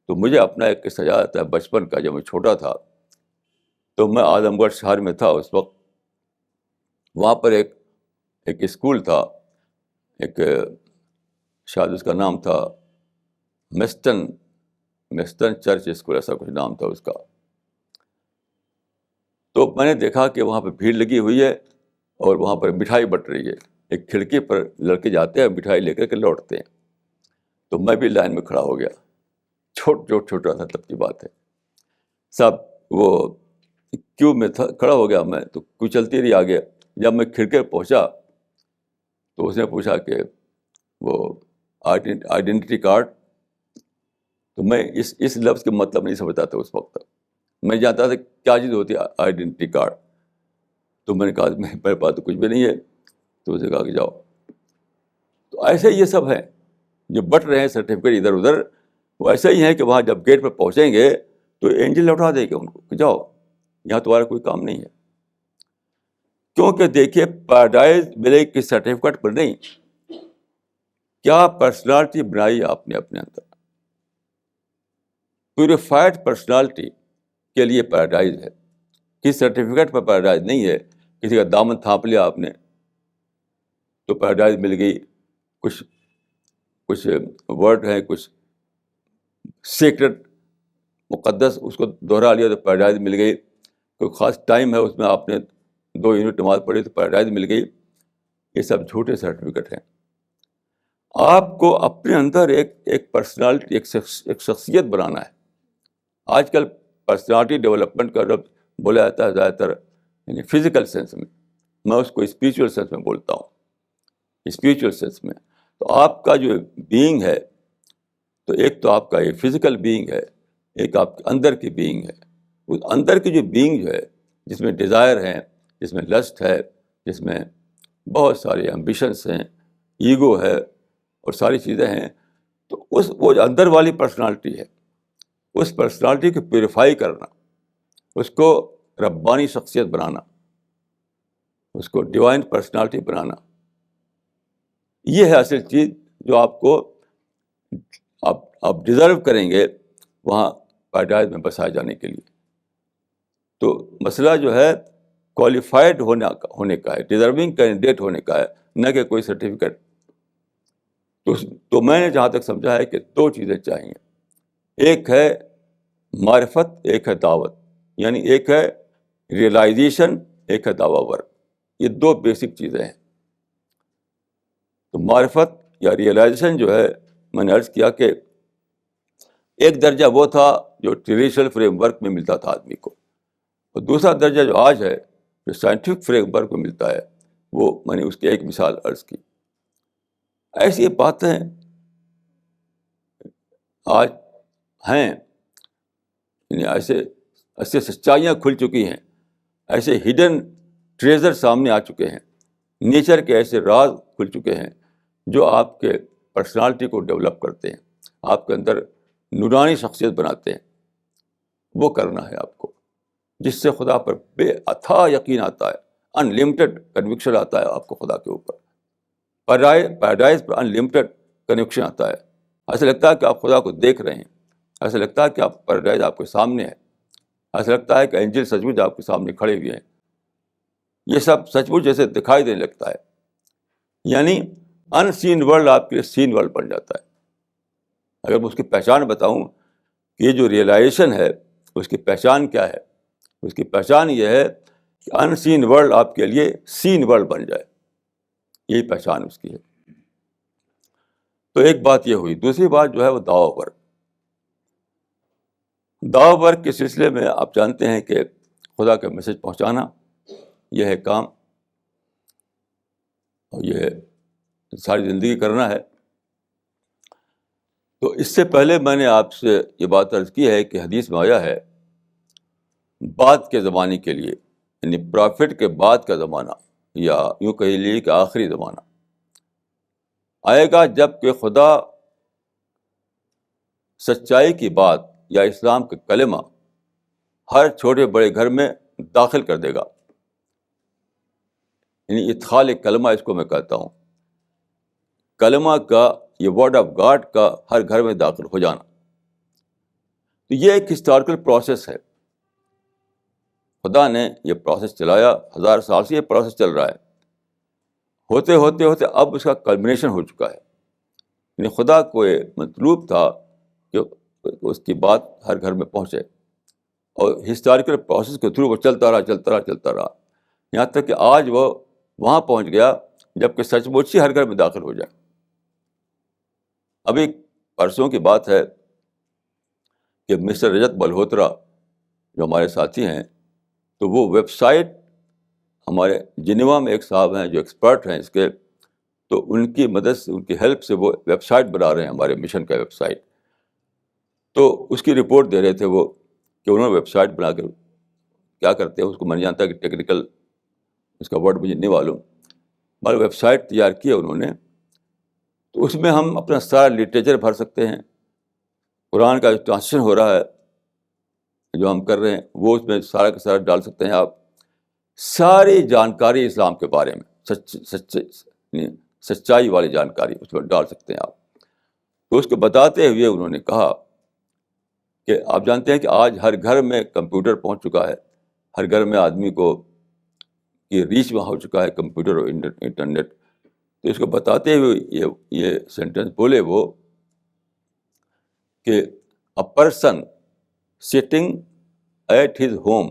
تو مجھے اپنا ایک قصہ یاد آتا ہے بچپن کا. جب میں چھوٹا تھا تو میں اعظم گڑھ شہر میں تھا اس وقت. وہاں پر ایک اسکول تھا، ایک شاید اس کا نام تھا میسٹن چرچ اسکول، ایسا کچھ نام تھا اس کا. تو میں نے دیکھا کہ وہاں پہ بھیڑ لگی ہوئی ہے اور وہاں پر مٹھائی بٹ رہی ہے. ایک کھڑکی پر لڑکے جاتے ہیں, مٹھائی لے کر کے لوٹتے ہیں. تو میں بھی لائن میں کھڑا ہو گیا. چھوٹا تھا تب کی بات ہے صاحب. وہ کیوں میں تھا, کھڑا ہو گیا میں, تو کوئی چلتی رہی آگے. جب میں کھڑکی پہنچا تو اس نے پوچھا کہ وہ آئیڈینٹی کارڈ. تو میں اس لفظ کے مطلب نہیں سمجھتا تھا اس وقت. میں جانتا تھا کیا چیز ہوتی ہے آئیڈینٹی کارڈ. تو میں نے کہا میرے پاس تو کچھ بھی نہیں ہے. تو اسے کہا کہ جاؤ. تو ایسے یہ سب ہیں جو بٹ رہے ہیں سرٹیفکیٹ ادھر ادھر. وہ ایسا ہی ہے کہ وہاں جب گیٹ پہ پہنچیں گے تو اینجل لوٹا دے گا ان کو کہ جاؤ, یہاں تمہارا کوئی کام نہیں ہے. کیونکہ دیکھیے پیراڈائز ملے کہ سرٹیفکیٹ پر نہیں, کیا پرسنالٹی بنائی آپ نے اپنے اندر. پیوریفائڈ پرسنالٹی کے لیے پیراڈائز ہے. کسی سرٹیفکیٹ پر پیراڈائز نہیں ہے. کسی کا دامن تھانپ لیا آپ نے تو پیراڈائز مل گئی. کچھ ورڈ ہیں, کچھ سیکرٹ مقدس, اس کو دوہرا لیا تو پیراڈائز مل گئی. کوئی خاص ٹائم ہے اس میں آپ نے 2 یونٹ نماز پڑھی تو پیراڈائز مل گئی. یہ سب جھوٹے سرٹیفکیٹ ہیں. آپ کو اپنے اندر ایک پرسنالٹی, ایک شخصیت بنانا ہے. آج کل پرسنالٹی ڈیولپمنٹ کا لفظ بولا جاتا ہے زیادہ تر یعنی فزیکل سینس میں اس کو اسپریچول سینس میں بولتا ہوں. اسپریچول سینس میں تو آپ کا جو بینگ ہے, تو ایک تو آپ کا یہ فزیکل بینگ ہے, ایک آپ کے اندر کی بینگ ہے. اس اندر کی جو بینگ جو ہے, جس میں ڈیزائر ہیں, جس میں لسٹ ہے, جس میں بہت سارے ایمبیشنس ہیں, ایگو ہے اور ساری چیزیں ہیں, تو وہ جو اندر والی پرسنالٹی ہے, اس پرسنالٹی کو پیوریفائی کرنا, اس کو ربانی شخصیت بنانا, اس کو ڈیوائن پرسنالٹی بنانا, یہ ہے اصل چیز جو آپ کو آپ ڈیزرو کریں گے وہاں پیراڈائز میں بسائے جانے کے لیے. تو مسئلہ جو ہے کوالیفائڈ ہونے کا ہے, ڈیزرونگ کینڈیڈیٹ ہونے کا ہے, نہ کہ کوئی سرٹیفکیٹ. تو میں نے جہاں تک سمجھا ہے کہ 2 چیزیں چاہیے. ایک ہے معرفت, ایک ہے دعوت. یعنی ایک ہے ریئلائزیشن, ایک ہے دعویٰ ورک. یہ 2 بیسک چیزیں ہیں. تو معرفت یا ریئلائزیشن جو ہے, میں نے عرض کیا کہ ایک درجہ وہ تھا جو ٹریڈیشنل فریم ورک میں ملتا تھا آدمی کو, اور دوسرا درجہ جو آج ہے جو سائنٹیفک فریم ورک میں ملتا ہے, وہ میں نے اس کی ایک مثال عرض کی. ایسی باتیں آج ہیں, یعنی ایسے سچائیاں کھل چکی ہیں, ایسے ہڈن ٹریزر سامنے آ چکے ہیں, نیچر کے ایسے راز کھل چکے ہیں جو آپ کے پرسنالٹی کو ڈیولپ کرتے ہیں, آپ کے اندر نورانی شخصیت بناتے ہیں. وہ کرنا ہے آپ کو, جس سے خدا پر بے اتھا یقین آتا ہے, انلمیٹڈ کنوکشن آتا ہے آپ کو خدا کے اوپر. پیراڈائز پر انلمیٹڈ کنوکشن آتا ہے. ایسا لگتا ہے کہ آپ خدا کو دیکھ رہے ہیں, ایسا لگتا ہے کہ آپ پیراڈائز آپ کے سامنے ہے, ایسا لگتا ہے کہ اینجل سچ مچ آپ کے سامنے کھڑے ہوئے ہیں. یہ سب سچ مچ جیسے دکھائی دینے لگتا ہے. یعنی ان سین ورلڈ آپ کے لیے سین ورلڈ بن جاتا ہے. اگر میں اس کی پہچان بتاؤں کہ یہ جو ریئلائزیشن ہے اس کی پہچان کیا ہے, اس کی پہچان یہ ہے کہ ان سین ورلڈ آپ کے لیے سین ورلڈ بن جائے. یہی پہچان اس کی ہے. تو ایک بات یہ ہوئی. دوسری بات جو ہے وہ دعویٰ ورک. دعویٰ ورک کے سلسلے میں آپ جانتے ہیں کہ خدا کا میسج پہنچانا یہ ہے کام, اور یہ ساری زندگی کرنا ہے. تو اس سے پہلے میں نے آپ سے یہ بات عرض کی ہے کہ حدیث میں آیا ہے بعد کے زمانے کے لیے, یعنی پرافٹ کے بعد کا زمانہ, یا یوں کہہ لیجیے کہ آخری زمانہ آئے گا جب کہ خدا سچائی کی بات یا اسلام کا کلمہ ہر چھوٹے بڑے گھر میں داخل کر دے گا. یعنی ادخال کلمہ اس کو میں کہتا ہوں, کلمہ کا, یہ ورڈ آف گاڈ کا ہر گھر میں داخل ہو جانا. تو یہ ایک ہسٹوریکل پروسیس ہے. خدا نے یہ پروسیس چلایا, 1000 سال سے یہ پروسیس چل رہا ہے. ہوتے ہوتے ہوتے اب اس کا کلمنیشن ہو چکا ہے. یعنی خدا کو یہ مطلوب تھا کہ اس کی بات ہر گھر میں پہنچے, اور ہسٹوریکل پروسیس کے تھرو وہ چلتا رہا, یہاں تک کہ آج وہ وہاں پہنچ گیا جبکہ سچ مچ ہی ہر گھر میں داخل ہو جائے. ابھی پرسوں کی بات ہے کہ مسٹر رجت ملہوترا جو ہمارے ساتھی ہیں, تو وہ ویب سائٹ, ہمارے جنیوا میں ایک صاحب ہیں جو ایکسپرٹ ہیں اس کے, تو ان کی مدد سے, ان کی ہیلپ سے وہ ویب سائٹ بنا رہے ہیں, ہمارے مشن کا ویب سائٹ. تو اس کی رپورٹ دے رہے تھے وہ کہ انہوں نے ویب سائٹ بنا کر کیا کرتے ہیں, اس کو میں نہیں جانتا کہ ٹیکنیکل اس کا ورڈ مجھے نہیں معلوم, مگر ویب سائٹ تیار کی ہے انہوں نے. تو اس میں ہم اپنا سارا لٹریچر بھر سکتے ہیں, قرآن کا جو ٹرانسلیشن ہو رہا ہے جو ہم کر رہے ہیں وہ اس میں سارا کا سارا ڈال سکتے ہیں آپ. ساری جانکاری اسلام کے بارے میں, سچائی والی جانکاری اس میں ڈال سکتے ہیں آپ. تو اس کو بتاتے ہوئے انہوں نے کہا کہ آپ جانتے ہیں کہ آج ہر گھر میں کمپیوٹر پہنچ چکا ہے, ہر گھر میں آدمی کو یہ ریچ میں ہو چکا ہے کمپیوٹر اور انٹرنیٹ. تو اس کو بتاتے ہوئے یہ سینٹینس بولے وہ کہ a person sitting at his home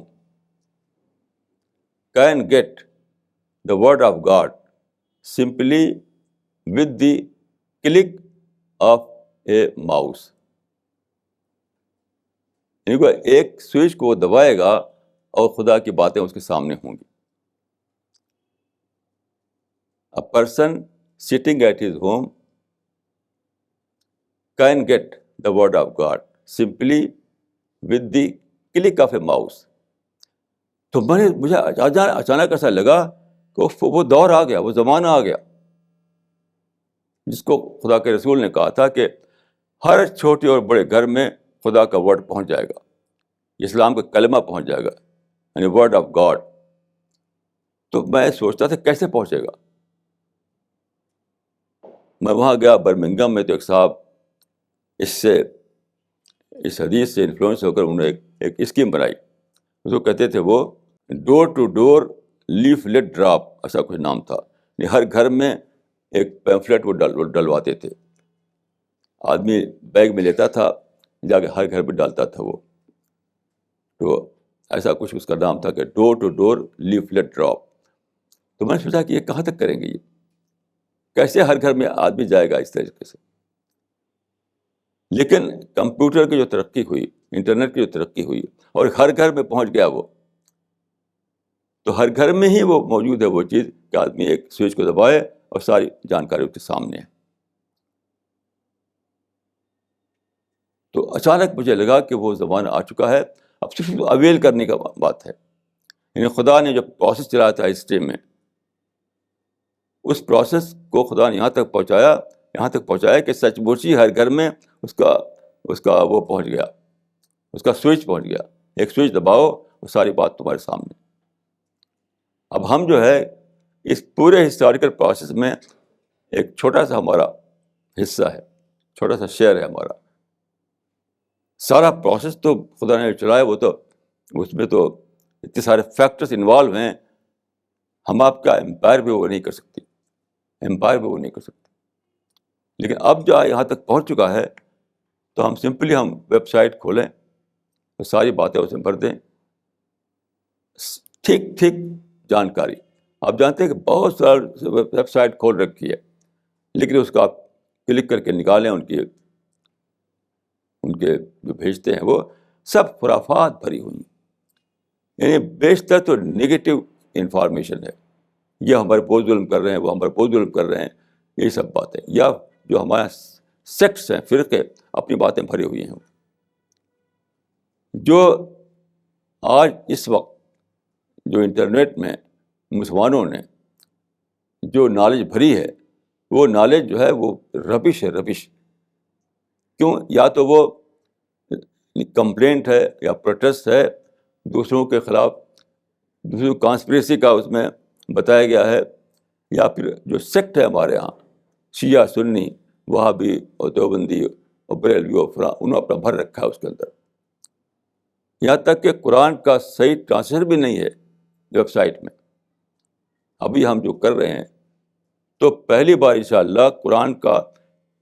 can get the word of God simply with the click of a mouse. ایک سوئچ کو دبائے گا اور خدا کی باتیں اس کے سامنے ہوں گی. A person sitting at his home can get the word of God simply with the click of a mouse. تو مجھے اچانک ایسا لگا کہ وہ دور آ گیا, وہ زمانہ آ گیا جس کو خدا کے رسول نے کہا تھا کہ ہر چھوٹے اور بڑے گھر میں خدا کا ورڈ پہنچ جائے گا, اسلام کا کلمہ پہنچ جائے گا, یعنی ورڈ آف گاڈ. تو میں سوچتا تھا کیسے پہنچے گا. میں وہاں گیا برمنگم میں, تو ایک صاحب اس حدیث سے انفلوئنس ہو کر انہوں نے ایک اسکیم بنائی. اس کو کہتے تھے وہ door to door leaflet drop, ایسا کچھ نام تھا. ہر گھر میں ایک پیمفلیٹ وہ ڈلواتے تھے, آدمی بیگ میں لیتا تھا, جا کے ہر گھر پہ ڈالتا تھا وہ. تو ایسا کچھ اس کا نام تھا کہ door to door leaflet drop. تو میں نے سوچا کہ یہ کہاں تک کریں گے, یہ کیسے ہر گھر میں آدمی جائے گا اس طریقے سے. لیکن کمپیوٹر کی جو ترقی ہوئی, انٹرنیٹ کی جو ترقی ہوئی, اور ہر گھر میں پہنچ گیا وہ, تو ہر گھر میں ہی وہ موجود ہے وہ چیز کہ آدمی ایک سوئچ کو دبائے اور ساری جانکاری اس کے سامنے ہے. تو اچانک مجھے لگا کہ وہ زمانہ آ چکا ہے, اب صرف اویل کرنے کا بات ہے. یعنی خدا نے جو پروسیس چلایا تھا ہسٹری میں, اس پروسیس کو خدا نے یہاں تک پہنچایا کہ سچ مچ ہی ہر گھر میں اس کا وہ پہنچ گیا, اس کا سوئچ پہنچ گیا. ایک سوئچ دباؤ, وہ ساری بات تمہارے سامنے. اب ہم جو ہے اس پورے ہسٹوریکل پروسیس میں ایک چھوٹا سا ہمارا حصہ ہے, چھوٹا سا شیئر ہے ہمارا. سارا پروسیس تو خدا نے چلایا, وہ تو اس میں تو اتنے سارے فیکٹرز انوالو ہیں, ہم آپ کا امپائر بھی وہ نہیں کر سکتے, لیکن اب جو یہاں تک پہنچ چکا ہے تو ہم سمپلی ویب سائٹ کھولیں, ساری باتیں اسے بھر دیں, ٹھیک جانکاری. آپ جانتے ہیں کہ بہت ساری ویب سائٹ کھول رکھی ہے, لیکن اس کا آپ کلک کر کے نکالیں, ان کے جو بھیجتے ہیں وہ سب خرافات بھری ہوئی ہیں. یعنی بیشتر تو نگیٹو انفارمیشن ہے, یہ ہمارے پور ظلم کر رہے ہیں, وہ ہمارے پور ظلم کر رہے ہیں, یہی سب باتیں. یا جو ہمارے سیکٹس ہیں, فرقے, اپنی باتیں بھری ہوئی ہیں. جو آج اس وقت جو انٹرنیٹ میں مسلمانوں نے جو نالج بھری ہے, وہ نالج جو ہے وہ ربش ہے, ربش. کیوں؟ یا تو وہ کمپلینٹ ہے یا پروٹیسٹ ہے دوسروں کے خلاف, دوسروں کانسپریسی کا اس میں بتایا گیا ہے, یا پھر جو سیکٹ ہے ہمارے یہاں, شیعہ سنی وہابی اور دیوبندی اور بریلوی اور فلاں, انہوں نے اپنا بھر رکھا ہے اس کے اندر. یہاں تک کہ قرآن کا صحیح ٹرانسلیشن بھی نہیں ہے ویب سائٹ میں. ابھی ہم جو کر رہے ہیں تو پہلی بار انشاءاللہ قرآن کا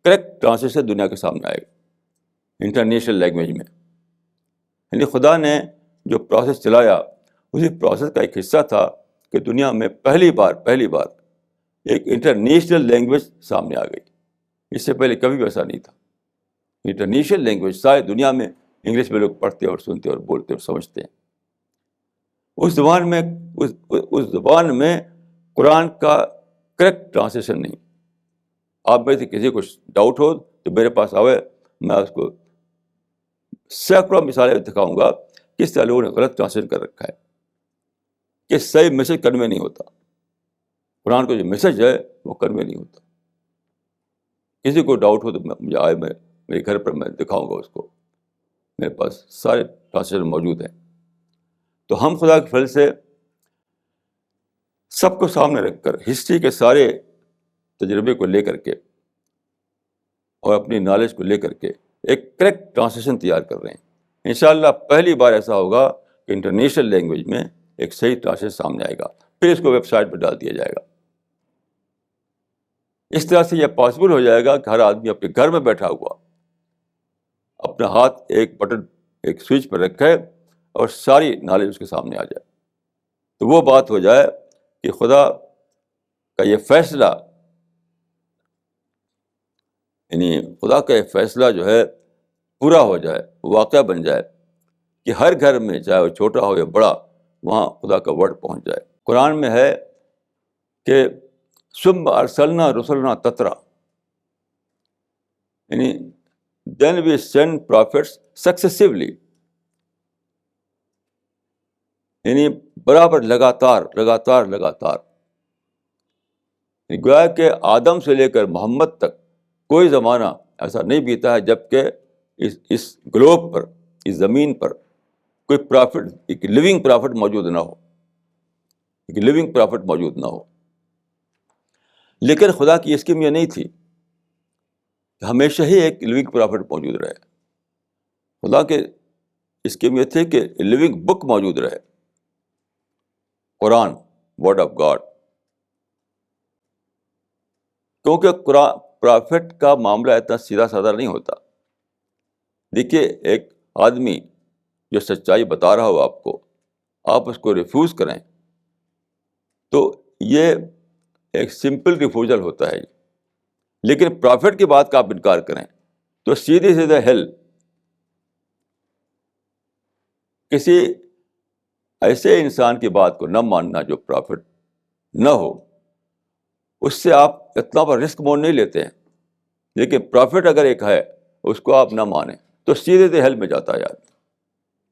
کریکٹ ٹرانسلیشن دنیا کے سامنے آئے گا انٹرنیشنل لینگویج میں. یعنی خدا نے جو پروسیس چلایا, اسی پروسیس کا ایک حصہ تھا کہ دنیا میں پہلی بار ایک انٹرنیشنل لینگویج سامنے آ گئی. اس سے پہلے کبھی بھی ایسا نہیں تھا. انٹرنیشنل لینگویج ساری دنیا میں انگلش میں لوگ پڑھتے اور سنتے اور بولتے اور سمجھتے ہیں. اس زبان میں قرآن کا کریکٹ ٹرانسلیشن نہیں. آپ میں سے کسی کو ڈاؤٹ ہو تو میرے پاس آوے, میں اس کو سینکڑوں مثالیں دکھاؤں گا کس طرح لوگوں نے غلط ٹرانسلیشن کر رکھا ہے کہ صحیح میسج کنوے نہیں ہوتا. قرآن کا جو میسج ہے وہ کنوے نہیں ہوتا. کسی کو ڈاؤٹ ہو تو مجھے آئے, میں میرے گھر پر میں دکھاؤں گا اس کو. میرے پاس سارے ٹرانسلیشن موجود ہیں. تو ہم خدا کے فضل سے سب کو سامنے رکھ کر, ہسٹری کے سارے تجربے کو لے کر کے اور اپنی نالج کو لے کر کے ایک کریکٹ ٹرانسلیشن تیار کر رہے ہیں. انشاءاللہ پہلی بار ایسا ہوگا کہ انٹرنیشنل لینگویج میں ایک صحیح ٹرانسلیشن سامنے آئے گا, پھر اس کو ویب سائٹ پہ ڈال دیا جائے گا. اس طرح سے یہ پاسبل ہو جائے گا کہ ہر آدمی اپنے گھر میں بیٹھا ہوا اپنا ہاتھ ایک بٹن, ایک سوئچ پر رکھے اور ساری نالج اس کے سامنے آ جائے. تو وہ بات ہو جائے کہ خدا کا یہ فیصلہ, یعنی خدا کا یہ فیصلہ جو ہے پورا ہو جائے, واقعہ بن جائے کہ ہر گھر میں چاہے وہ چھوٹا ہو یا بڑا وہاں خدا کا ورڈ پہنچ جائے. قرآن میں ہے کہ ثم ارسلنا رسلنا تترا, یعنی then we send prophets successively, یعنی برابر لگاتار. گویا کہ آدم سے لے کر محمد تک کوئی زمانہ ایسا نہیں بیتا ہے جب کہ اس گلوب پر, اس زمین پر کوئی پرافٹ, ایک لیونگ پرافٹ موجود نہ ہو. لیکن خدا کی اسکیم یہ نہیں تھی کہ ہمیشہ ہی ایک لیونگ پرافٹ موجود رہے. خدا کے اسکیم یہ تھی کہ لیونگ بک موجود رہے, قرآن, ورڈ آف گاڈ. کیونکہ قرآن پرافٹ کا معاملہ اتنا سیدھا سادہ نہیں ہوتا. دیکھیے, ایک آدمی جو سچائی بتا رہا ہو آپ کو, آپ اس کو ریفیوز کریں تو یہ ایک سمپل ریفیوزل ہوتا ہے. لیکن پرافٹ کی بات کا آپ انکار کریں تو سیدھے ہیل. کسی ایسے انسان کی بات کو نہ ماننا جو پرافٹ نہ ہو, اس سے آپ اتنا بڑا رسک مول نہیں لیتے ہیں. لیکن پرافٹ اگر ایک ہے اس کو آپ نہ مانیں تو سیدھے ہیل میں جاتا ہے آدمی.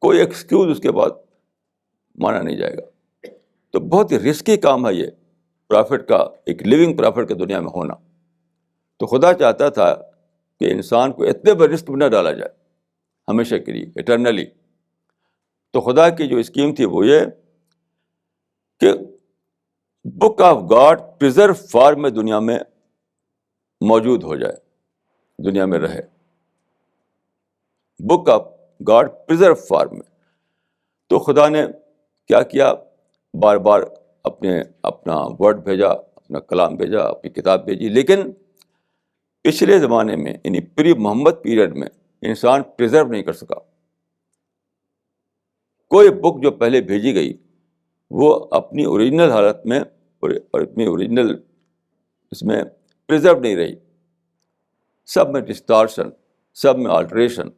کوئی ایکسکیوز اس کے بعد مانا نہیں جائے گا. تو بہت ہی رسکی کام ہے یہ پرافٹ کا, ایک لیونگ پرافٹ کی دنیا میں ہونا. تو خدا چاہتا تھا کہ انسان کو اتنے بڑے رسک میں نہ ڈالا جائے ہمیشہ کے لیے, ایٹرنلی. تو خدا کی جو اسکیم تھی وہ یہ کہ book of God preserve form میں دنیا میں موجود ہو جائے, دنیا میں رہے. Book of God preserve form میں. تو خدا نے کیا کیا, بار بار اپنا ورڈ بھیجا, اپنا کلام بھیجا, اپنی کتاب بھیجی. لیکن پچھلے زمانے میں, یعنی پری محمد پیریڈ میں, انسان پریزرو نہیں کر سکا. کوئی بک جو پہلے بھیجی گئی وہ اپنی اوریجنل حالت میں اور اپنی اوریجنل اس میں پریزرو نہیں رہی. سب میں ڈسٹارشن, سب میں آلٹریشن,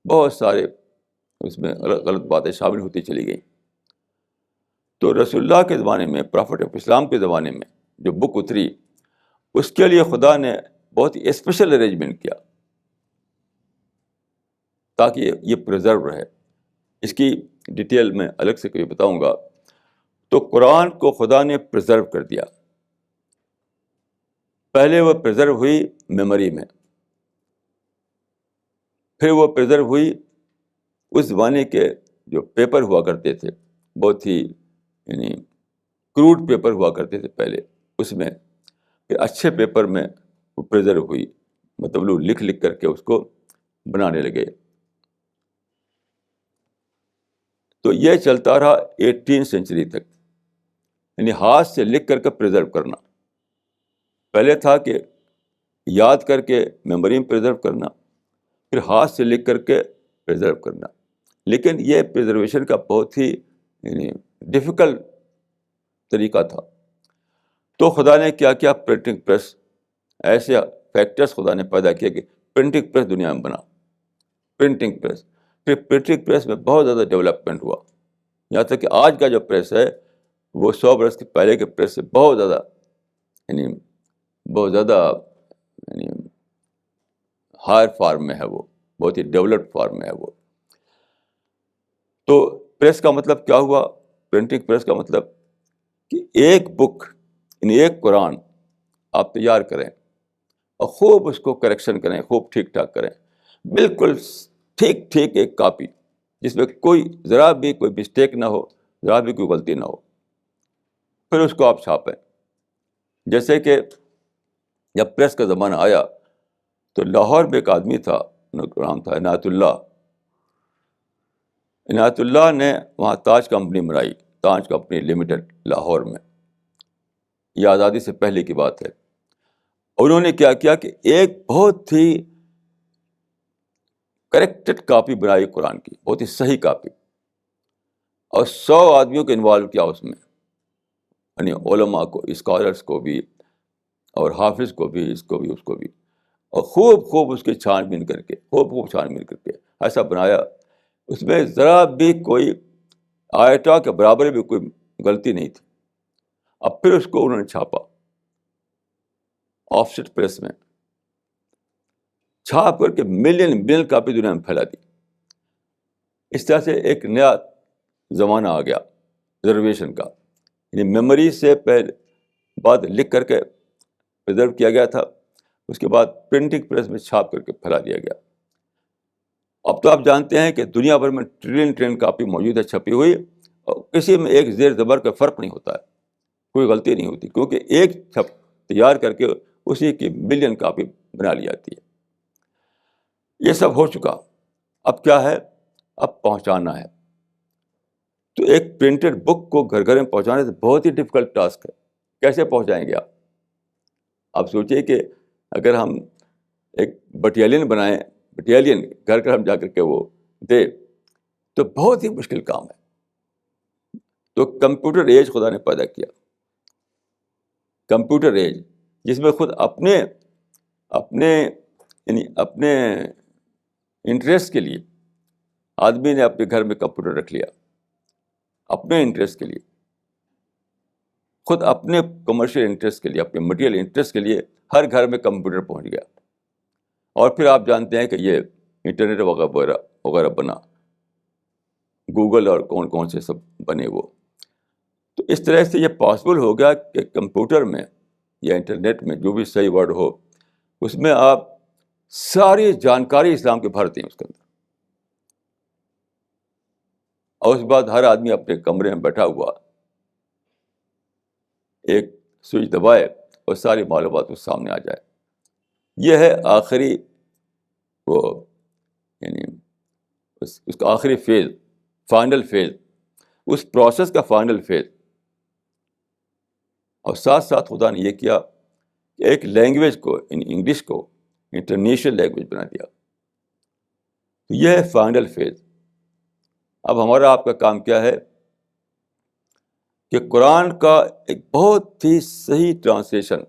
بہت سارے اس میں غلط باتیں شامل ہوتی چلی گئیں. تو رسول اللہ کے زمانے میں, پرافٹ آف اسلام کے زمانے میں جو بک اتری, اس کے لیے خدا نے بہت ہی اسپیشل ارینجمنٹ کیا تاکہ یہ پریزرو رہے. اس کی ڈیٹیل میں الگ سے کبھی بتاؤں گا. تو قرآن کو خدا نے پریزرو کر دیا. پہلے وہ پریزرو ہوئی میموری میں, پھر وہ پریزرو ہوئی اس زمانے کے جو پیپر ہوا کرتے تھے, بہت ہی یعنی کروڈ پیپر ہوا کرتے تھے پہلے, اس میں پھر اچھے پیپر میں وہ پریزرو ہوئی, مطلب لوگ لکھ کر کے اس کو بنانے لگے. تو یہ چلتا رہا 18 سینچری تک, یعنی ہاتھ سے لکھ کر کے پریزرو کرنا. پہلے تھا کہ یاد کر کے میموری میں پریزرو کرنا, پھر ہاتھ سے لکھ کر کے پریزرو کرنا. لیکن یہ پریزرویشن کا بہت ہی یعنی ڈیفیکلٹ طریقہ تھا. تو خدا نے کیا کیا, پرنٹنگ پریس, ایسے فیکٹرز خدا نے پیدا کیا کہ پرنٹنگ پریس دنیا میں بنا. پرنٹنگ پریس, پھر پرنٹنگ پریس میں بہت زیادہ ڈیولپمنٹ ہوا, یہاں تک کہ آج کا جو پریس ہے وہ 100 برس کے پہلے کے پریس سے بہت زیادہ بہت زیادہ ہائر فارم میں ہے, وہ بہت ہی ڈیولپڈ فارم میں ہے وہ. تو پریس کا مطلب کیا ہوا؟ پرنٹنگ پریس کا مطلب کہ ایک بک, ایک قرآن آپ تیار کریں اور خوب اس کو کریکشن کریں, خوب ٹھیک ٹھاک کریں, بالکل ٹھیک ٹھیک ایک کاپی جس میں کوئی ذرا بھی کوئی مسٹیک نہ ہو, ذرا بھی کوئی غلطی نہ ہو. پھر اس کو آپ چھاپیں. جیسے کہ جب پریس کا زمانہ آیا تو لاہور میں ایک آدمی تھا, نام تھا عنایت اللہ. عنایت اللہ نے وہاں تاج کمپنی بنائی, تاج کمپنی لمیٹڈ لاہور میں. یہ آزادی سے پہلے کی بات ہے. انہوں نے کیا کیا کہ ایک بہت ہی کریکٹڈ کاپی بنائی قرآن کی, بہت ہی صحیح کاپی, اور 100 آدمیوں کو انوالو کیا اس میں, یعنی علماء کو, اسکالرس کو بھی, اور حافظ کو بھی, اس کو بھی, اس کو بھی, اور خوب خوب اس کی چھان بین کر کے, خوب چھان بین کر کے ایسا بنایا. اس میں ذرا بھی کوئی آیتا کے برابر بھی کوئی غلطی نہیں تھی. اب پھر اس کو انہوں نے چھاپا آف سیٹ پریس میں, چھاپ کر کے ملین کاپی دنیا میں پھیلا دی. اس طرح سے ایک نیا زمانہ آ گیا ریزرویشن کا, یعنی میموری سے پہلے بات لکھ کر کے پرزرو کیا گیا تھا, اس کے بعد پرنٹنگ پریس میں چھاپ کر کے پھیلا دیا گیا. اب تو آپ جانتے ہیں کہ دنیا بھر میں ٹریلین کاپی موجود ہے چھپی ہوئی, اور کسی میں ایک زیر زبر کا فرق نہیں ہوتا ہے, کوئی غلطی نہیں ہوتی, کیونکہ ایک چھپ تیار کر کے اسی کی ملین کاپی بنا لی جاتی ہے. یہ سب ہو چکا, اب کیا ہے, اب پہنچانا ہے. تو ایک پرنٹڈ بک کو گھر گھر میں پہنچانے سے بہت ہی ڈفیکلٹ ٹاسک ہے. کیسے پہنچائیں گے آپ؟ آپ سوچیے کہ اگر ہم ایک بٹالین بنائیں, بٹالین گھر گھر ہم جا کر کے وہ دے, تو بہت ہی مشکل کام ہے. تو کمپیوٹر ایج خدا نے پیدا کیا, کمپیوٹر ایج, جس میں خود اپنے یعنی اپنے انٹرسٹ کے لیے آدمی نے اپنے گھر میں کمپیوٹر رکھ لیا, اپنے انٹرسٹ کے لیے, خود اپنے کمرشل انٹرسٹ کے لیے, اپنے مٹیریل انٹرسٹ کے لیے ہر گھر میں کمپیوٹر پہنچ گیا. اور پھر آپ جانتے ہیں کہ یہ انٹرنیٹ وغیرہ وغیرہ بنا, گوگل اور کون سے سب بنے وہ. تو اس طرح سے یہ پاسبل ہو گیا کہ کمپیوٹر میں یا انٹرنیٹ میں جو بھی صحیح ورڈ ہو, اس میں آپ ساری جانکاری اسلام کے بھرتے ہیں اس کے اندر. اور اس کے بعد ہر آدمی اپنے کمرے میں بیٹھا ہوا ایک سوئچ دبائے اور ساری معلومات اس سامنے آ جائے. یہ ہے آخری وہ, یعنی اس کا آخری فیز, فائنل فیز, اس پروسیس کا فائنل فیز. اور ساتھ ساتھ خدا نے یہ کیا کہ ایک لینگویج کو, انگلش کو انٹرنیشنل لینگویج بنا دیا. یہ ہے فائنل فیز. اب ہمارا آپ کا کام کیا ہے کہ قرآن کا ایک بہت ہی صحیح ٹرانسلیشن,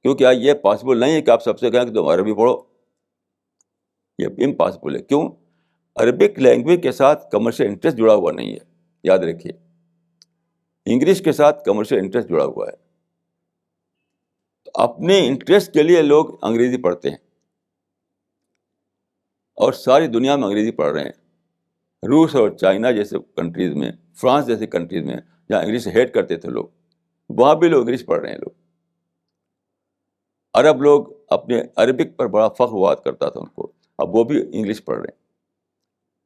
کیونکہ یہ پاسبل نہیں ہے کہ آپ سب سے کہیں کہ تم عربی پڑھو, یہ امپاسبل ہے. کیوں؟ عربک لینگویج کے ساتھ کمرشل انٹرسٹ جڑا ہوا نہیں ہے, یاد رکھیے. انگلش کے ساتھ کمرشل انٹرسٹ جڑا ہوا ہے. تو اپنے انٹرسٹ کے لیے لوگ انگریزی پڑھتے ہیں, اور ساری دنیا میں انگریزی پڑھ رہے ہیں. روس اور چائنا جیسے کنٹریز میں, فرانس جیسے کنٹریز میں جہاں انگلش ہیٹ کرتے تھے لوگ, وہاں بھی لوگ انگلش پڑھ رہے ہیں. لوگ عرب لوگ اپنے عربک پر بڑا فخر واد کرتا تھا ان کو, اب وہ بھی انگلش پڑھ رہے ہیں.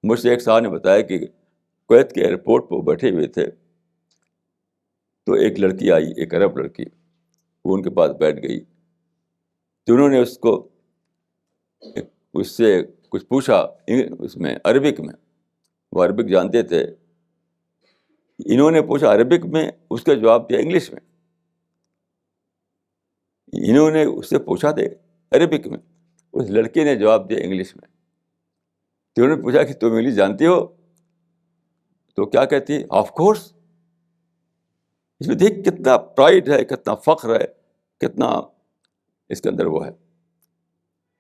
مجھ سے ایک صاحب نے بتایا کہ کویت کے ایئرپورٹ پہ بیٹھے ہوئے تھے, تو ایک لڑکی آئی, ایک عرب لڑکی, وہ ان کے پاس بیٹھ گئی. تو انہوں نے اس سے کچھ پوچھا اس میں عربک میں, وہ عربک جانتے تھے. انہوں نے پوچھا عربک میں, اس کا جواب دیا انگلش میں. انہوں نے اس سے پوچھا تھے عربک میں, اس لڑکی نے جواب دیا انگلش میں. تو انہوں نے پوچھا کہ تم انگلش جانتی ہو؟ تو کیا کہتی ہے؟ Of course. اس میں دیکھ کتنا پرائڈ ہے، کتنا فخر ہے، کتنا اس کے اندر وہ ہے.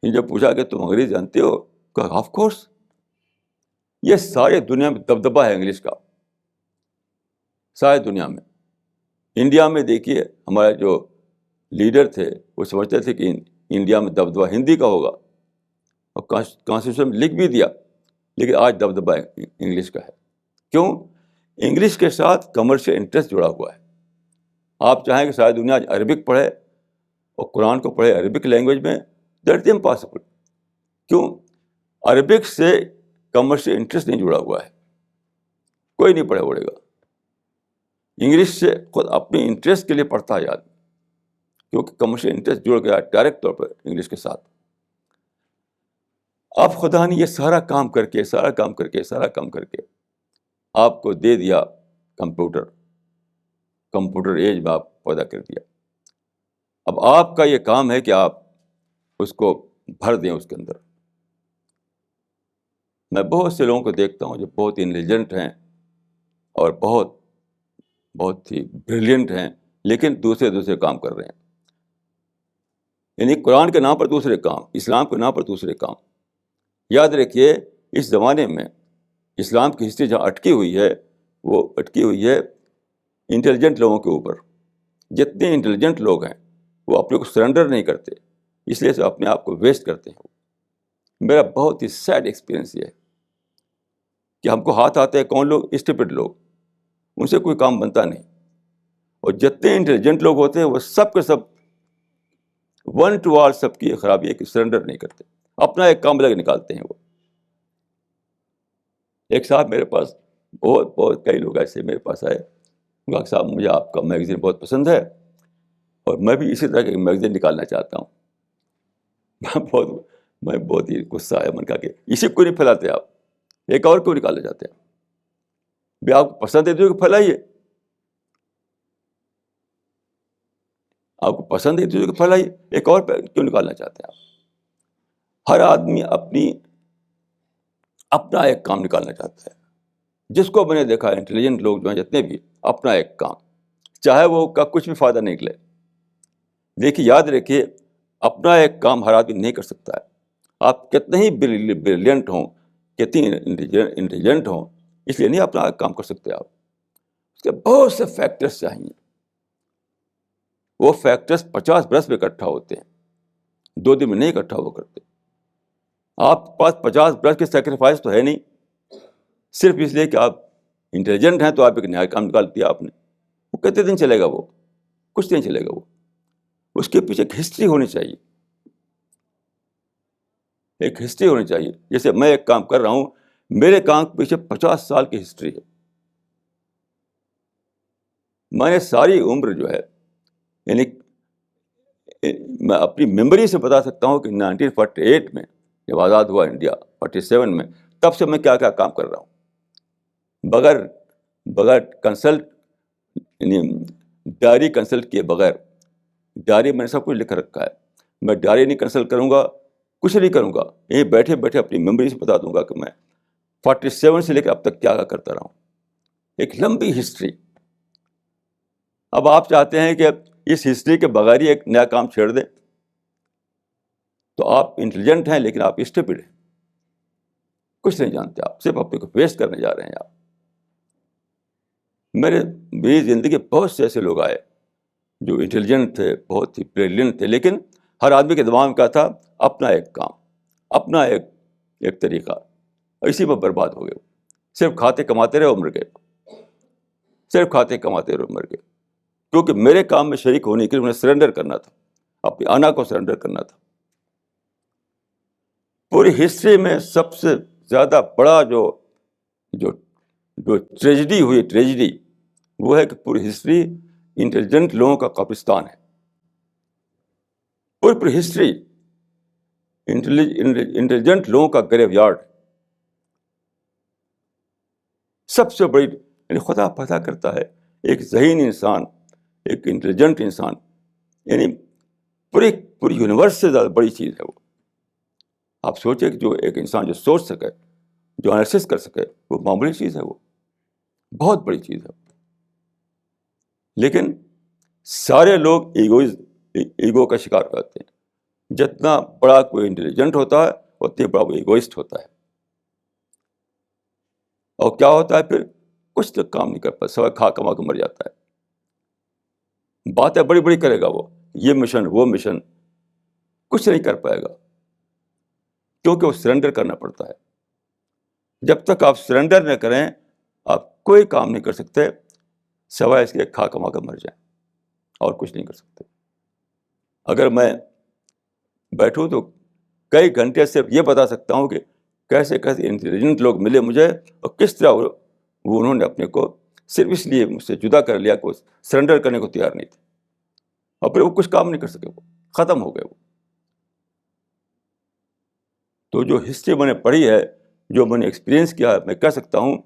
جب پوچھا کہ تم انگریزی جانتے ہو، کہا آف کورس. یہ سارے دنیا میں دبدبا ہے انگلش کا، سارے دنیا میں. انڈیا میں دیکھیے ہمارے جو لیڈر تھے وہ سمجھتے تھے کہ انڈیا میں دبدبا ہندی کا ہوگا، اور کانسٹیٹیوشن میں لکھ بھی دیا، لیکن آج دبدبا انگلش کا ہے. کیوں؟ انگلش کے ساتھ کمرشل انٹرسٹ جڑا ہوا ہے. آپ چاہیں کہ ساری دنیا عربک پڑھے اور قرآن کو پڑھے عربک لینگویج میں، دیٹ از امپاسبل. کیوں؟ عربک سے کمرشل انٹرسٹ نہیں جڑا ہوا ہے، کوئی نہیں پڑھے گا. انگلش سے خود اپنے انٹرسٹ کے لیے پڑھتا ہے آدمی، کیونکہ کمرشل انٹرسٹ جڑ گیا ڈائریکٹ طور پر انگلش کے ساتھ. اب خدا نے یہ سارا کام کر کے آپ کو دے دیا کمپیوٹر ایج میں آپ پیدا کر دیا. اب آپ کا یہ کام ہے کہ آپ اس کو بھر دیں اس کے اندر. میں بہت سے لوگوں کو دیکھتا ہوں جو بہت انٹیلیجنٹ ہیں اور بہت ہی بریلینٹ ہیں، لیکن دوسرے کام کر رہے ہیں. یعنی قرآن کے نام پر دوسرے کام، اسلام کے نام پر دوسرے کام. یاد رکھیے اس زمانے میں اسلام کی ہسٹری جہاں اٹکی ہوئی ہے، وہ اٹکی ہوئی ہے انٹیلیجنٹ لوگوں کے اوپر. جتنے انٹیلیجنٹ لوگ ہیں وہ اپنے کو سرنڈر نہیں کرتے، اس لیے سے اپنے آپ کو ویسٹ کرتے ہیں. میرا بہت ہی سیڈ ایکسپیرئنس یہ ہے کہ ہم کو ہاتھ آتے ہیں کون لوگ؟ اسٹوپڈ لوگ، ان سے کوئی کام بنتا نہیں. اور جتنے انٹیلیجنٹ لوگ ہوتے ہیں وہ سب کے سب ون ٹو آل، سب کی خرابی ہے کہ سرنڈر نہیں کرتے، اپنا ایک کام الگ نکالتے ہیں. وہ ایک صاحب میرے پاس، بہت کئی لوگ ایسے میرے پاس آئے، ڈاکٹر صاحب مجھے آپ کا میگزین بہت پسند ہے اور میں بھی اسی طرح کے میگزین نکالنا چاہتا ہوں. میں بہت ہی غصہ آیا، من کہا کہ اسی کو نہیں پھیلاتے آپ، ایک اور کیوں نکالنا چاہتے ہیں؟ بھی آپ کو پسند ہے تو پھیلائیے، آپ کو پسند ہے تو پھیلائیے، ایک اور کیوں نکالنا چاہتے ہیں آپ؟ ہر آدمی اپنا ایک کام نکالنا چاہتا ہے. جس کو میں نے دیکھا انٹیلیجنٹ لوگ جو ہیں جتنے بھی، اپنا ایک کام، چاہے وہ کا کچھ بھی فائدہ نہیں نکلے. دیکھیے یاد رکھیے اپنا ایک کام ہر آدمی نہیں کر سکتا ہے. آپ کتنے ہی بریلینٹ ہوں، کتنی انٹیلیجنٹ ہوں، اس لیے نہیں اپنا ایک کام کر سکتے آپ. اس کے بہت سے فیکٹرز چاہیے. وہ فیکٹرز 50 برس میں اکٹھا ہوتے ہیں، 2 دن میں نہیں اکٹھا ہوا کرتے. آپ کے پاس 50 برس کے سیکریفائس تو ہے نہیں، صرف اس لیے کہ آپ انٹیلیجنٹ ہیں تو آپ ایک نیا کام نکال دیا آپ نے. وہ کتنے دن چلے گا؟ وہ کچھ نہیں چلے گا. وہ اس کے پیچھے ایک ہسٹری ہونی چاہیے، ایک ہسٹری ہونی چاہیے. جیسے میں ایک کام کر رہا ہوں، میرے کام کے پیچھے 50 سال کی ہسٹری ہے. میں نے ساری عمر جو ہے، یعنی میں اپنی میموری سے بتا سکتا ہوں کہ 1948 میں جب آزاد ہوا انڈیا، 47 میں، تب سے میں کیا کیا کام کر رہا ہوں بغیر کنسلٹ، یعنی ڈائری کنسلٹ کیے بغیر. ڈائری میں نے سب کچھ لکھ رکھا ہے. میں ڈائری نہیں کنسلٹ کروں گا، کچھ نہیں کروں گا. یہیں بیٹھے بیٹھے اپنی میموری سے بتا دوں گا کہ میں 47 سے لے کے اب تک کیا کرتا رہا ہوں. ایک لمبی ہسٹری. اب آپ چاہتے ہیں کہ اس ہسٹری کے بغیر ہی ایک نیا کام چھیڑ دیں، تو آپ انٹیلیجنٹ ہیں لیکن آپ اسٹوپڈ ہیں، کچھ نہیں جانتے. آپ صرف اپنے کو ویسٹ کرنے جا رہے ہیں. آپ میری زندگی بہت سے ایسے لوگ آئے جو انٹیلیجنٹ تھے، بہت ہی بریلینٹ تھے، لیکن ہر آدمی کے دماغ میں کیا تھا؟ اپنا ایک کام، اپنا ایک طریقہ، اسی میں برباد ہو گئے. صرف کھاتے کماتے رہے عمر کے، صرف کھاتے کماتے رہے عمر کے. کیونکہ میرے کام میں شریک ہونے کے لیے انہیں سرنڈر کرنا تھا، اپنی انا کو سرنڈر کرنا تھا. پوری ہسٹری میں سب سے زیادہ بڑا جو ٹریجڈی ہوئی، وہ ہے کہ پوری ہسٹری انٹیلیجنٹ لوگوں کا قبرستان ہے. پوری ہسٹری انٹیلیجنٹ لوگوں کا گریو یارڈ. سب سے بڑی، یعنی خدا پیدا کرتا ہے ایک ذہین انسان، ایک انٹیلیجنٹ انسان، یعنی پوری یونیورس سے زیادہ بڑی چیز ہے وہ. آپ سوچیں کہ جو ایک انسان جو سوچ سکے، جو انالیسس کر سکے، وہ معمولی چیز ہے، وہ بہت بڑی چیز ہے. لیکن سارے لوگ ایگو کا شکار کرتے ہیں. جتنا بڑا کوئی انٹیلیجنٹ ہوتا ہے اتنے بڑا وہ ایگوئسٹ ہوتا ہے. اور کیا ہوتا ہے پھر؟ کچھ تو کام نہیں کر پاتا, سوائے کھا کما کے مر جاتا ہے. باتیں بڑی بڑی کرے گا وہ, یہ مشن وہ مشن, کچھ نہیں کر پائے گا, کیونکہ وہ سرنڈر کرنا پڑتا ہے. جب تک آپ سرنڈر نہ کریں آپ کوئی کام نہیں کر سکتے سوائے اس کے کھا کما کے مر جائیں, اور کچھ نہیں کر سکتے. اگر میں بیٹھوں تو کئی گھنٹے صرف یہ بتا سکتا ہوں کہ کیسے کیسے انٹیلیجنٹ لوگ ملے مجھے, اور کس طرح وہ انہوں نے اپنے کو صرف اس لیے مجھ سے جدا کر لیا کہ وہ سرنڈر کرنے کو تیار نہیں تھے, اور پھر وہ کچھ کام نہیں کر سکے, وہ ختم ہو گئے وہ. تو جو ہسٹری میں نے پڑھی ہے, جو میں نے ایکسپیرئنس کیا ہے, میں کہہ سکتا ہوں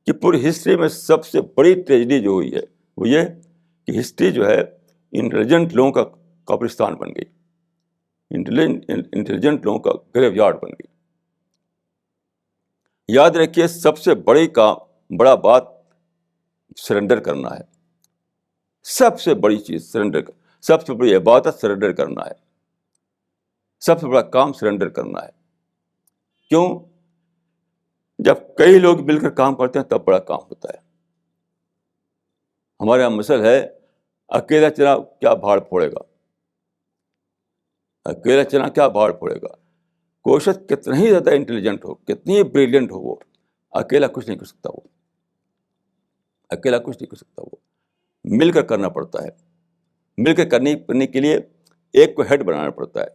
کہ پوری ہسٹری میں سب سے بڑی ٹریجڈی جو ہوئی ہے وہ یہ کہ ہسٹری جو ہے انٹیلیجنٹ لوگوں کا قبرستان بن گئی, انٹیلیجنٹ لوگوں کا گریو یارڈ بن گئی. یاد رکھیے سب سے بڑا بات سرنڈر کرنا ہے. سب سے بڑی چیز سرنڈر, سب سے بڑی عبادت سرنڈر کرنا ہے, سب سے بڑا کام سرنڈر کرنا ہے. کیوں؟ جب کئی لوگ مل کر کام کرتے ہیں تب بڑا کام ہوتا ہے. ہمارے یہاں مثل ہے, اکیلا چنا کیا بھاڑ پھوڑے گا, اکیلا چنا کیا بھاڑ پھوڑے گا. کوشش کتنا ہی زیادہ انٹیلیجنٹ ہو, کتنی ہی بریلینٹ ہو, وہ اکیلا کچھ نہیں کر سکتا. وہ اکیلا کچھ نہیں کر سکتا, وہ مل کر کرنا پڑتا ہے. مل کر کرنے کے لیے ایک کو ہیڈ بنانا پڑتا ہے,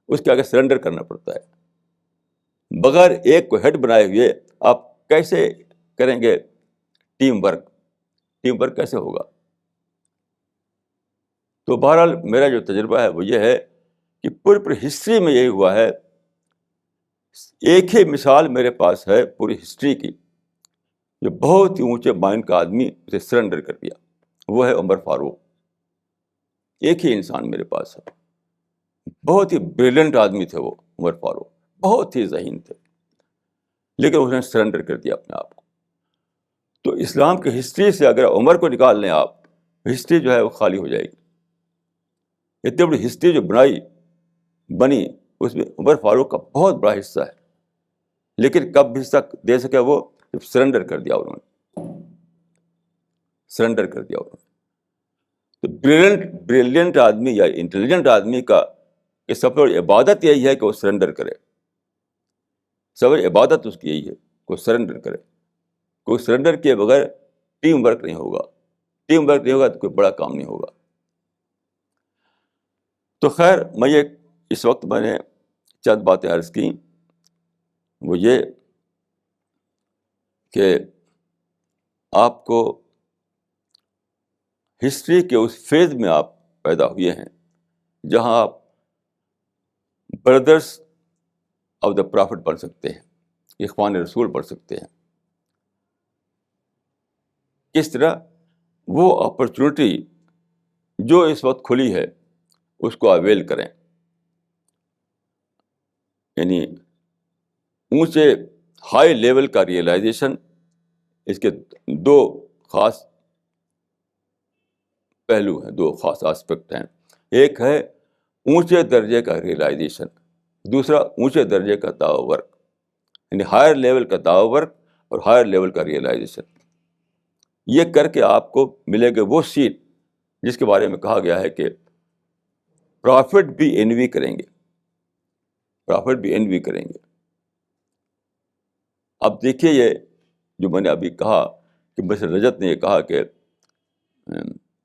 اس کے آگے سرنڈر کرنا پڑتا ہے. بغیر ایک کو ہیڈ بنائے ہوئے آپ کیسے کریں گے ٹیم ورک؟ ٹیم ورک کیسے ہوگا؟ تو بہرحال میرا جو تجربہ ہے وہ یہ ہے کہ پوری ہسٹری میں یہی ہوا ہے. ایک ہی مثال میرے پاس ہے پوری ہسٹری کی, جو بہت ہی اونچے مائنڈ کا آدمی اسے سرنڈر کر دیا, وہ ہے عمر فاروق. ایک ہی انسان میرے پاس ہے, بہت ہی بریلینٹ آدمی تھے وہ عمر فاروق, بہت ہی ذہین تھے, لیکن انہوں نے سرنڈر کر دیا اپنے آپ کو. تو اسلام کی ہسٹری سے اگر عمر کو نکال لیں آپ, ہسٹری جو ہے وہ خالی ہو جائے گی. اتنی بڑی ہسٹری جو بنی اس میں عمر فاروق کا بہت بڑا حصہ ہے, لیکن کب حصہ دے سکے وہ؟ جب سرنڈر کر دیا انہوں نے, سرنڈر کر دیا انہوں نے. تو بریلینٹ آدمی یا انٹیلیجنٹ آدمی کا یہ سب سے بڑی عبادت یہی ہے کہ وہ سرنڈر کرے. سب عبادت اس کی یہی ہے کہ وہ سرنڈر کرے. کوئی سرنڈر کیے بغیر ٹیم ورک نہیں ہوگا, ٹیم ورک نہیں ہوگا تو کوئی بڑا کام نہیں ہوگا. تو خیر اس وقت میں نے چند باتیں عرض کی, وہ یہ کہ آپ کو ہسٹری کے اس فیز میں آپ پیدا ہوئے ہیں جہاں آپ بردرس آف دا پرافٹ بن سکتے ہیں, اخوان رسول بن سکتے ہیں. کس طرح؟ وہ اپرچونٹی جو اس وقت کھلی ہے اس کو اویل کریں. یعنی اونچے ہائی لیول کا ریئلائزیشن, اس کے دو خاص پہلو ہیں, دو خاص آسپیکٹ ہیں. ایک ہے اونچے درجے کا ریئلائزیشن, دوسرا اونچے درجے کا دعوی ورک. یعنی ہائر لیول کا دعوی ورک اور ہائر لیول کا ریئلائزیشن. یہ کر کے آپ کو ملے گا وہ سیٹ جس کے بارے میں کہا گیا ہے کہ پرافٹ بھی انوی کریں گے, پرافٹ بھی انوی کریں گے. اب دیکھیے یہ جو میں نے ابھی کہا کہ مسٹر رجت نے یہ کہا کہ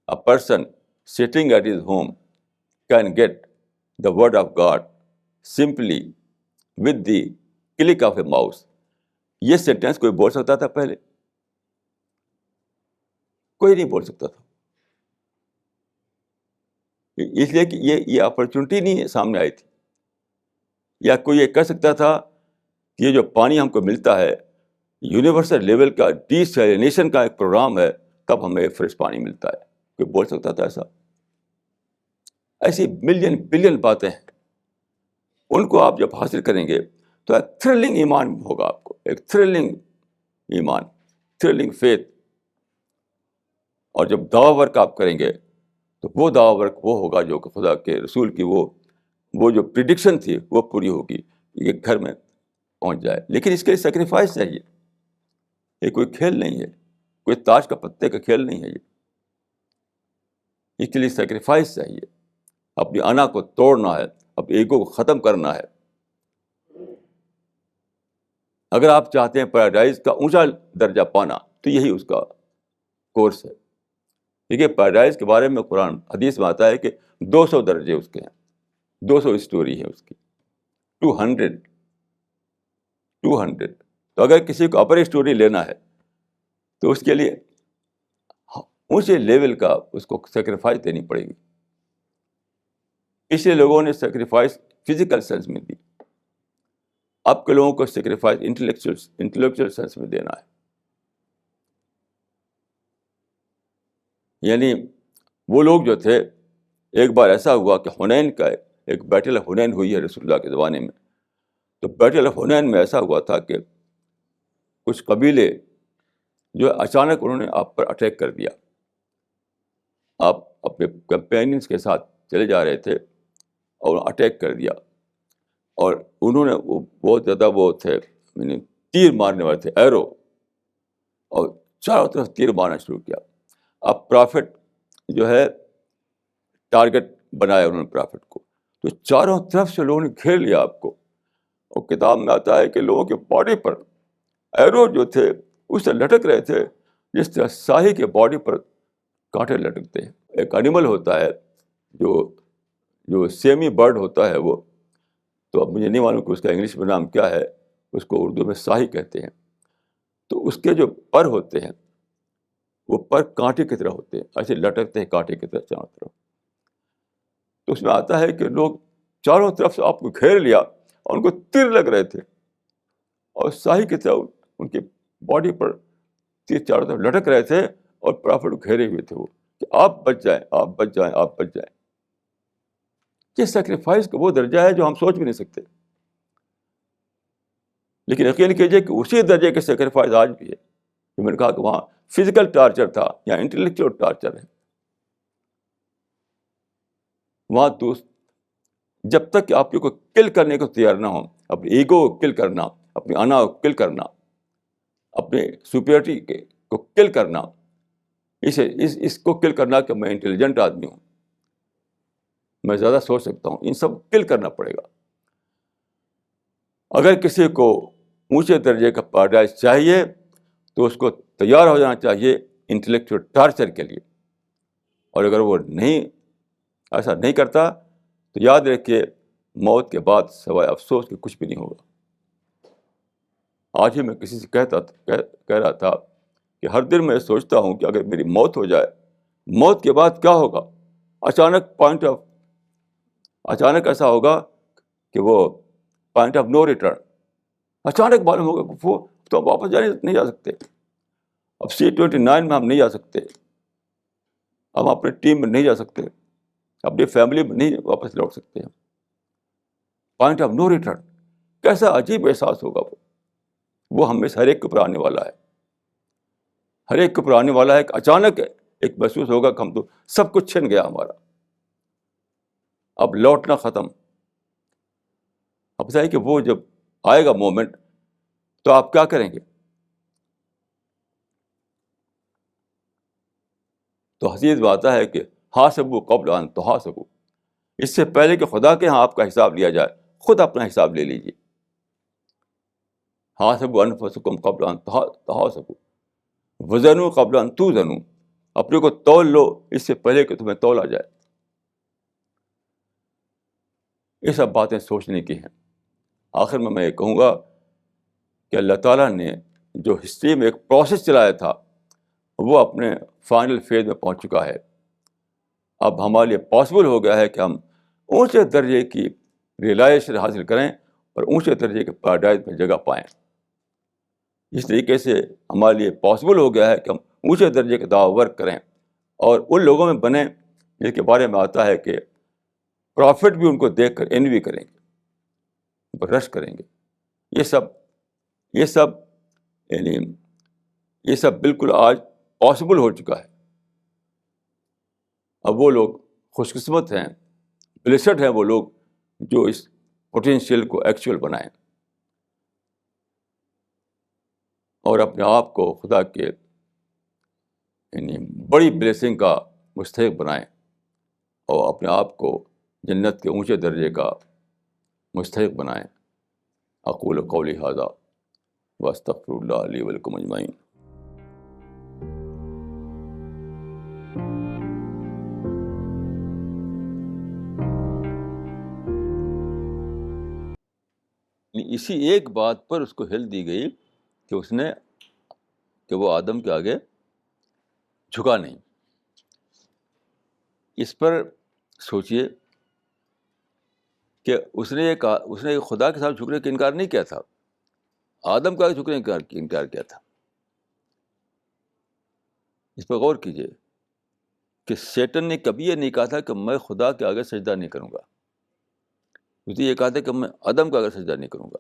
a person sitting at his home can get the word of God simply with the click of a mouse. یہ سینٹینس کوئی بول سکتا تھا پہلے؟ کوئی نہیں بول سکتا تھا, اس لیے کہ یہ اپرچونٹی نہیں سامنے آئی تھی. یا کوئی یہ کہہ سکتا تھا کہ یہ جو پانی ہم کو ملتا ہے یونیورسل لیول کا ڈی سیلینیشن کا ایک پروگرام ہے, تب ہمیں فریش پانی ملتا ہے؟ کوئی بول سکتا تھا ایسا؟ ایسی ملین بلین باتیں ہیں, ان کو آپ جب حاصل کریں گے تو ایک تھرلنگ ایمان ہوگا آپ کو, ایک تھرلنگ ایمان, تھرلنگ فیتھ. اور جب دعویٰ ورک آپ کریں گے تو وہ دعویٰ ورک وہ ہوگا جو کہ خدا کے رسول کی وہ جو پریڈکشن تھی وہ پوری ہوگی، یہ گھر میں پہنچ جائے. لیکن اس کے لیے سیکریفائس چاہیے. یہ کوئی کھیل نہیں ہے، کوئی تاش کا پتے کا کھیل نہیں ہے. یہ اس کے لیے سیکریفائس چاہیے. اپنی انا کو توڑنا ہے، اپنے ایگو کو ختم کرنا ہے. اگر آپ چاہتے ہیں پیراڈائز کا اونچا درجہ پانا تو یہی اس کا کورس ہے. دیکھیے پیراڈائز کے بارے میں قرآن حدیث میں آتا ہے کہ 200 درجے اس کے ہیں، 200 اسٹوری ہے اس کی، 200. تو اگر کسی کو اپر اسٹوری لینا ہے تو اس کے لیے اونچے لیول کا اس کو سیکریفائس دینی پڑے گی. اس لیے لوگوں نے سیکریفائس فزیکل سینس میں دی. اب کے لوگوں کو سیکریفائس انٹلیکچوئل سینس میں دینا ہے. یعنی وہ لوگ جو تھے، ایک بار ایسا ہوا کہ حنین کا ایک بیٹل آف حنین ہوئی ہے رسول اللہ کے زمانے میں. تو بیٹل آف حنین میں ایسا ہوا تھا کہ کچھ قبیلے جو اچانک انہوں نے آپ پر اٹیک کر دیا. آپ اپنے کمپینینس کے ساتھ چلے جا رہے تھے اور اٹیک کر دیا. اور انہوں نے وہ بہت زیادہ وہ تھے، یعنی تیر مارنے والے تھے، ایرو، اور چاروں طرف تیر مارنا شروع کیا. اب پرافٹ جو ہے ٹارگٹ بنایا انہوں نے پرافٹ کو، تو چاروں طرف سے لوگوں نے گھیر لیا آپ کو. اور کتاب میں آتا ہے کہ لوگوں کے باڈی پر ایرو جو تھے اس سے لٹک رہے تھے جس طرح ساہی کے باڈی پر کانٹے لٹکتے ہیں. ایک اینیمل ہوتا ہے جو سیمی برڈ ہوتا ہے، وہ تو اب مجھے نہیں معلوم کہ اس کا انگلش میں نام کیا ہے، اس کو اردو میں ساہی کہتے ہیں. تو اس کے جو پر ہوتے ہیں وہ پر کانٹے کی طرح ہوتے ہیں، ایسے لٹکتے ہیں کانٹے کی طرح چاروں طرف. تو اس میں آتا ہے کہ لوگ چاروں طرف سے آپ کو گھیر لیا اور ان کو تیر لگ رہے تھے، اور ساہی کی طرح ان کی باڈی پر تیر چاروں طرف لٹک رہے تھے، اور پرافٹ کو گھیرے ہوئے تھے وہ کہ آپ بچ جائیں، آپ بچ جائیں، آپ بچ جائیں. یہ سیکریفائس کا وہ درجہ ہے جو ہم سوچ بھی نہیں سکتے. لیکن یقین کیجیے کہ اسی درجے کے سیکریفائس آج بھی ہے. جو میں نے کہا کہ وہاں فزیکل ٹارچر تھا یا انٹلیکچوئل ٹارچر ہے. وہاں دوست جب تک کہ آپ کو کل کرنے کو تیار نہ ہو، اپنے ایگو کو کل کرنا، اپنی انا کو کل کرنا، اپنے سپیریٹی کو کل کرنا، اس کو کل کرنا کہ میں انٹیلیجنٹ آدمی ہوں، میں زیادہ سوچ سکتا ہوں، ان سب کل کرنا پڑے گا. اگر کسی کو اونچے درجے کا پیراڈائز چاہیے تو اس کو تیار ہو جانا چاہیے انٹلیکچوئل ٹارچر کے لیے. اور اگر وہ ایسا نہیں کرتا تو یاد رکھیے موت کے بعد سوائے افسوس کے کچھ بھی نہیں ہوگا. آج ہی میں کسی سے کہہ رہا تھا کہ ہر دن میں سوچتا ہوں کہ اگر میری موت ہو جائے، موت کے بعد کیا ہوگا. اچانک ایسا ہوگا کہ وہ پوائنٹ آف نو ریٹرن، اچانک معلوم ہوگا کہ وہ تو اب واپس نہیں جا سکتے. اب C-29 میں ہم نہیں جا سکتے، ہم اپنے ٹیم میں نہیں جا سکتے، اپنی فیملی میں نہیں واپس لوٹ سکتے ہیں. پوائنٹ آف نو ریٹرن، کیسا عجیب احساس ہوگا وہ ہم میں سے ہر ایک کے اوپر آنے والا ہے. ہر ایک کے اوپر آنے والا ہے کہ اچانک ایک محسوس ہوگا کہ ہم تو سب کچھ چھن گیا ہمارا، اب لوٹنا ختم. اب بتائیے کہ وہ جب آئے گا مومنٹ تو آپ کیا کریں گے؟ تو حدیث میں آتا ہے کہ حاسبوا قبل ان تحاسبوا، اس سے پہلے کہ خدا کے ہاں آپ کا حساب لیا جائے خود اپنا حساب لے لیجیے. حاسبوا انفسکم قبل ان تحاسبوا وزنوا قبل ان توزنوا، اپنے کو تول لو اس سے پہلے کہ تمہیں تولا جائے. یہ سب باتیں سوچنے کی ہیں. آخر میں یہ کہوں گا کہ اللہ تعالیٰ نے جو ہسٹری میں ایک پروسیس چلایا تھا وہ اپنے فائنل فیز میں پہنچ چکا ہے. اب ہمارے لیے پاسبل ہو گیا ہے کہ ہم اونچے درجے کی ریلائزیشن حاصل کریں اور اونچے درجے کے پیراڈائز میں جگہ پائیں. اس طریقے سے ہمارے لیے پاسبل ہو گیا ہے کہ ہم اونچے درجے کے دعوی ورک کریں اور ان لوگوں میں بنیں جن کے بارے میں آتا ہے کہ پرافٹ بھی ان کو دیکھ کر انوی کریں گے، ان پر رش کریں گے. یہ سب بالکل آج پاسبل ہو چکا ہے. اب وہ لوگ خوش قسمت ہیں، بلیسڈ ہیں وہ لوگ جو اس پوٹینشیل کو ایکچوئل بنائیں اور اپنے آپ کو خدا کے یعنی بڑی بلیسنگ کا مستحق بنائیں اور اپنے آپ کو جنت کے اونچے درجے کا مستحق بنائیں۔ اقول قولی ھذا واستغفر اللہ لی ولکم اجمعین۔ اسی ایک بات پر اس کو ہل دی گئی کہ اس نے کہ وہ آدم کے آگے جھکا نہیں۔ اس پر سوچئے کہ اس نے خدا کے ساتھ جھکنے کا انکار نہیں کیا تھا، آدم کے آگے جھکنے کا انکار کیا تھا۔ اس پر غور کیجیے کہ سیٹن نے کبھی یہ نہیں کہا تھا کہ میں خدا کے آگے سجدہ نہیں کروں گا، اس نے یہ کہا تھا کہ میں آدم کے آگے سجدہ نہیں کروں گا۔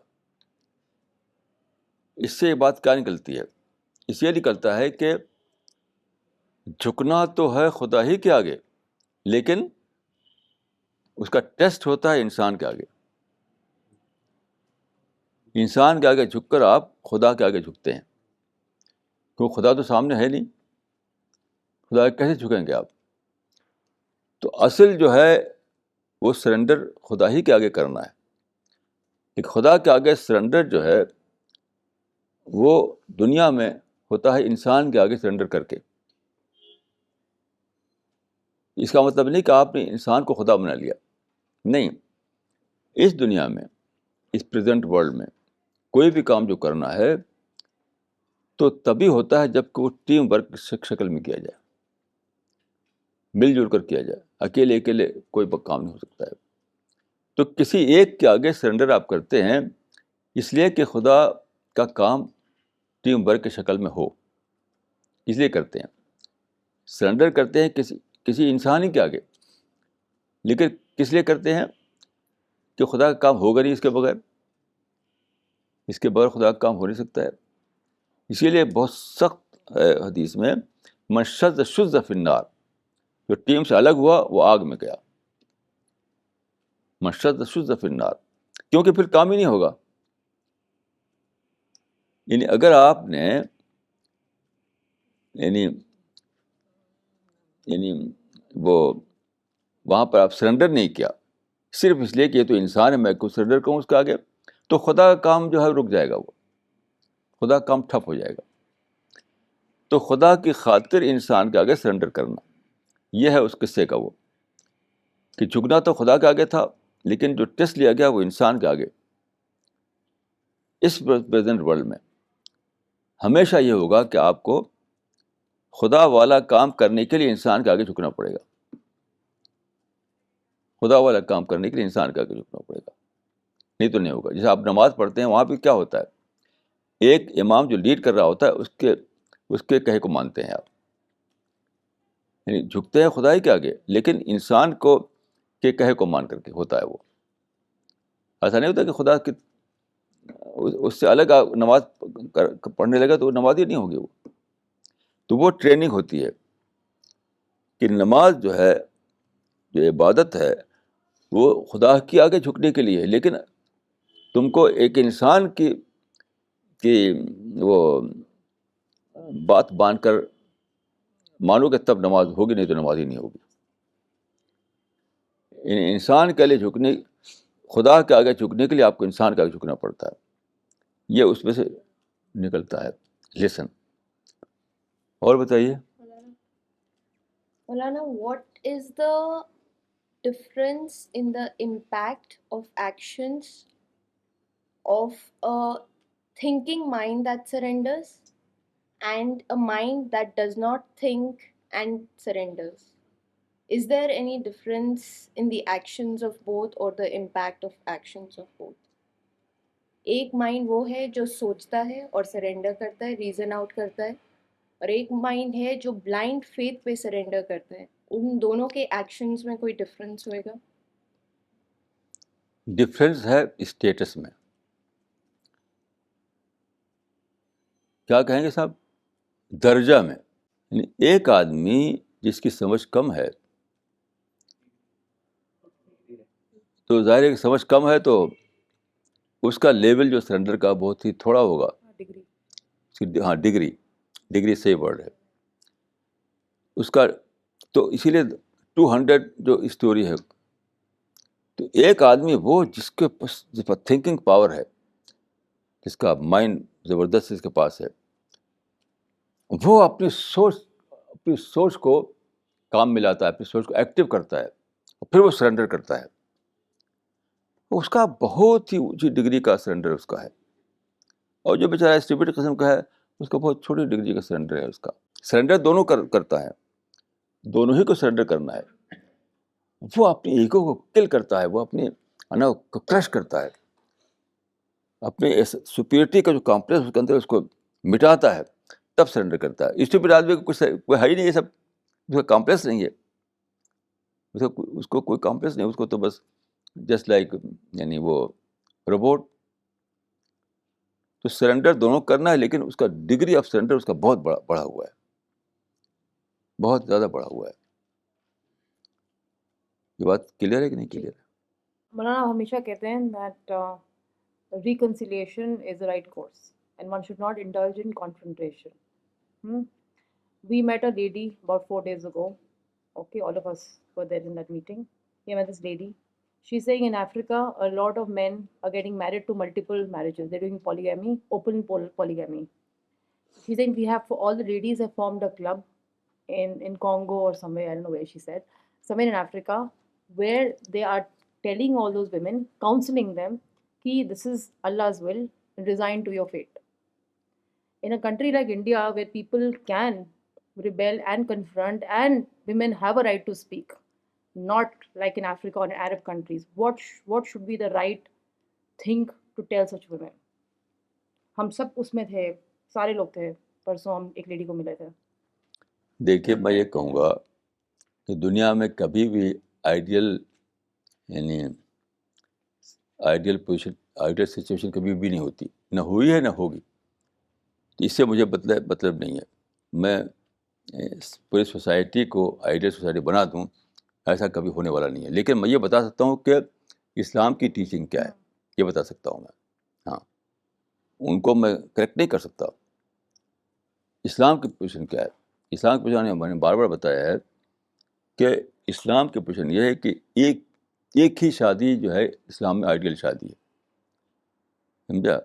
اس سے یہ بات کیا نکلتی ہے؟ اس یہ نکلتا ہے کہ جھکنا تو ہے خدا ہی کے آگے، لیکن اس کا ٹیسٹ ہوتا ہے انسان کے آگے۔ انسان کے آگے جھک کر آپ خدا کے آگے جھکتے ہیں، کیونکہ خدا تو سامنے ہے نہیں، خدا کیسے جھکیں گے آپ؟ تو اصل جو ہے وہ سرنڈر خدا ہی کے آگے کرنا ہے۔ کہ خدا کے آگے سرنڈر جو ہے وہ دنیا میں ہوتا ہے انسان کے آگے سرنڈر کر کے۔ اس کا مطلب نہیں کہ آپ نے انسان کو خدا بنا لیا، نہیں۔ اس دنیا میں، اس پریزنٹ ورلڈ میں کوئی بھی کام جو کرنا ہے تو تبھی ہوتا ہے جب کہ وہ ٹیم ورک شکل میں کیا جائے، مل جل کر کیا جائے۔ اکیلے کوئی کام نہیں ہو سکتا ہے۔ تو کسی ایک کے آگے سرنڈر آپ کرتے ہیں اس لیے کہ خدا کا کام ٹیم ورک کی شکل میں ہو، اس لیے کرتے ہیں۔ سرنڈر کرتے ہیں کسی انسانی کے آگے، لیکن کس لیے کرتے ہیں؟ کہ خدا کا کام ہوگا نہیں اس کے بغیر، اس کے بغیر خدا کا کام ہو نہیں سکتا ہے۔ اسی لیے بہت سخت ہے حدیث میں، من شذ شذ فی النار، جو ٹیم سے الگ ہوا وہ آگ میں گیا۔ من شذ شذ فی النار، کیونکہ پھر کام ہی نہیں ہوگا۔ یعنی اگر آپ نے یعنی وہ وہاں پر آپ سرنڈر نہیں کیا، صرف اس لیے کہ یہ تو انسان ہے، میں کچھ سرنڈر کروں اس کے آگے، تو خدا کا کام جو ہے رک جائے گا، وہ خدا کا کام ٹھپ ہو جائے گا۔ تو خدا کی خاطر انسان کے آگے سرنڈر کرنا، یہ ہے اس قصے کا وہ، کہ جھکنا تو خدا کے آگے تھا لیکن جو ٹیسٹ لیا گیا وہ انسان کے آگے۔ اس پریزنٹ ورلڈ میں ہمیشہ یہ ہوگا کہ آپ کو خدا والا کام کرنے کے لیے انسان کے آگے جھکنا پڑے گا، خدا والا کام کرنے کے لیے انسان کے آگے جھکنا پڑے گا، نہیں تو نہیں ہوگا۔ جیسے آپ نماز پڑھتے ہیں، وہاں پہ کیا ہوتا ہے؟ ایک امام جو لیڈ کر رہا ہوتا ہے اس کے کہے کو مانتے ہیں آپ، یعنی جھکتے ہیں خدا ہی کے آگے لیکن انسان کو کے کہے کو مان کر کے ہوتا ہے وہ۔ ایسا نہیں ہوتا کہ خدا کی اس سے الگ نماز پڑھنے لگا تو وہ نماز ہی نہیں ہوگی وہ۔ تو وہ ٹریننگ ہوتی ہے کہ نماز جو ہے، جو عبادت ہے، وہ خدا کے آگے جھکنے کے لیے ہے، لیکن تم کو ایک انسان کی وہ بات مان کر مانو کہ تب نماز ہوگی، نہیں تو نماز ہی نہیں ہوگی۔ انسان کے لیے جھکنے، خدا کے آگے جھکنے کے لیے آپ کو انسان کے آگے جھکنا پڑتا ہے، یہ اس میں سے نکلتا ہے لیسن۔ اور بتائیے مولانا، what is the difference in the impact of actions of a thinking mind that surrenders and a mind that does not think and surrenders? Is there any difference in the actions of both or the impact of actions of both? ایک mind وہ ہے جو سوچتا ہے اور surrender کرتا ہے، reason out کرتا ہے، اور ایک مائنڈ ہے جو بلائنڈ فیتھ پہ سرنڈر کرتا ہے۔ ان دونوں کے ایکشنز میں کوئی ڈفرینس ہوئے گا؟ ڈفرینس ہے اسٹیٹس میں۔ کیا کہیں گے صاحب؟ درجہ میں۔ یعنی ایک آدمی جس کی سمجھ کم ہے تو ظاہر ہے کہ سمجھ کم ہے تو اس کا لیول جو سرنڈر کا بہت ہی تھوڑا ہوگا. ہاں ڈگری صحیح ورڈ ہے اس کا. تو اسی لیے 200 جو اسٹوری ہے, تو ایک آدمی وہ جس کے پاس تھنکنگ پاور ہے, جس کا مائنڈ زبردست اس کے پاس ہے, وہ اپنی سوچ کو کام میں لاتا ہے, اپنی سوچ کو ایکٹیو کرتا ہے, اور پھر وہ سرنڈر کرتا ہے. اس کا بہت ہی اونچی ڈگری کا سرنڈر اس کا ہے. اور جو بیچارہ اسٹوپڈ قسم کا ہے, اس کا بہت چھوٹی ڈگری کا سرنڈر ہے. اس کا سرنڈر دونوں کرتا ہے, دونوں ہی کو سرنڈر کرنا ہے. وہ اپنی ایگو کو کل کرتا ہے, وہ اپنی انا کو کرش کرتا ہے, اپنے سپیریٹی کا جو کمپلیکس اس کے اندر اس کو مٹاتا ہے, تب سرنڈر کرتا ہے. اسٹوپڈ آدمی کو کچھ کوئی ہے ہی نہیں, یہ سب اس کا کمپلیکس نہیں ہے, اس کو کوئی کمپلیکس نہیں, اس کو تو بس جسٹ لائک یعنی وہ روبوٹ. تو سرنڈر دونوں کرنا ہے, لیکن اس کا ڈگری آف سرنڈر اس کا بہت بڑا ہوا ہے, بہت زیادہ بڑا ہوا ہے. یہ بات کلیئر ہے کہ نہیں کلیئر ہے؟ مولانا ہمیشہ کہتے ہیں that reconciliation is the right course and one should not indulge in confrontation. We met a lady about 4 days ago. Okay, all of us were there in that meeting. We met this lady. She's saying in Africa, a lot of men are getting married to multiple marriages. They're doing polygamy, open polygamy. She's saying we have, for all the ladies have formed a club in Congo or somewhere, I don't know where she said, somewhere in Africa, where they are telling all those women, counseling them, ki this is Allah's will, resign to your fate. In a country like India, where people can rebel and confront and women have a right to speak, not like in Africa or in Arab countries, what should be the right thing to tell such women? ہم سب اس میں تھے, سارے لوگ تھے, پرسوں ہم ایک lady کو ملے تھے. دیکھیے میں یہ کہوں گا کہ دنیا میں کبھی بھی آئیڈیل یعنی آئیڈیل پوزیشن آئیڈیل سچویشن کبھی بھی نہیں ہوتی, نہ ہوئی ہے نہ ہوگی. اس سے مجھے مطلب نہیں ہے میں پوری سوسائٹی کو آئیڈیل سوسائٹی بنا دوں, ایسا کبھی ہونے والا نہیں ہے. لیکن میں یہ بتا سکتا ہوں کہ اسلام کی ٹیچنگ کیا ہے, یہ بتا سکتا ہوں میں. ہاں, ان کو میں کریکٹ نہیں کر سکتا. اسلام کی پوزیشن کیا ہے؟ اسلام کی پوزیشن میں نے بار بار بتایا ہے کہ اسلام کی پوزیشن یہ ہے کہ ایک ہی شادی جو ہے اسلام میں آئیڈیل شادی ہے, سمجھا,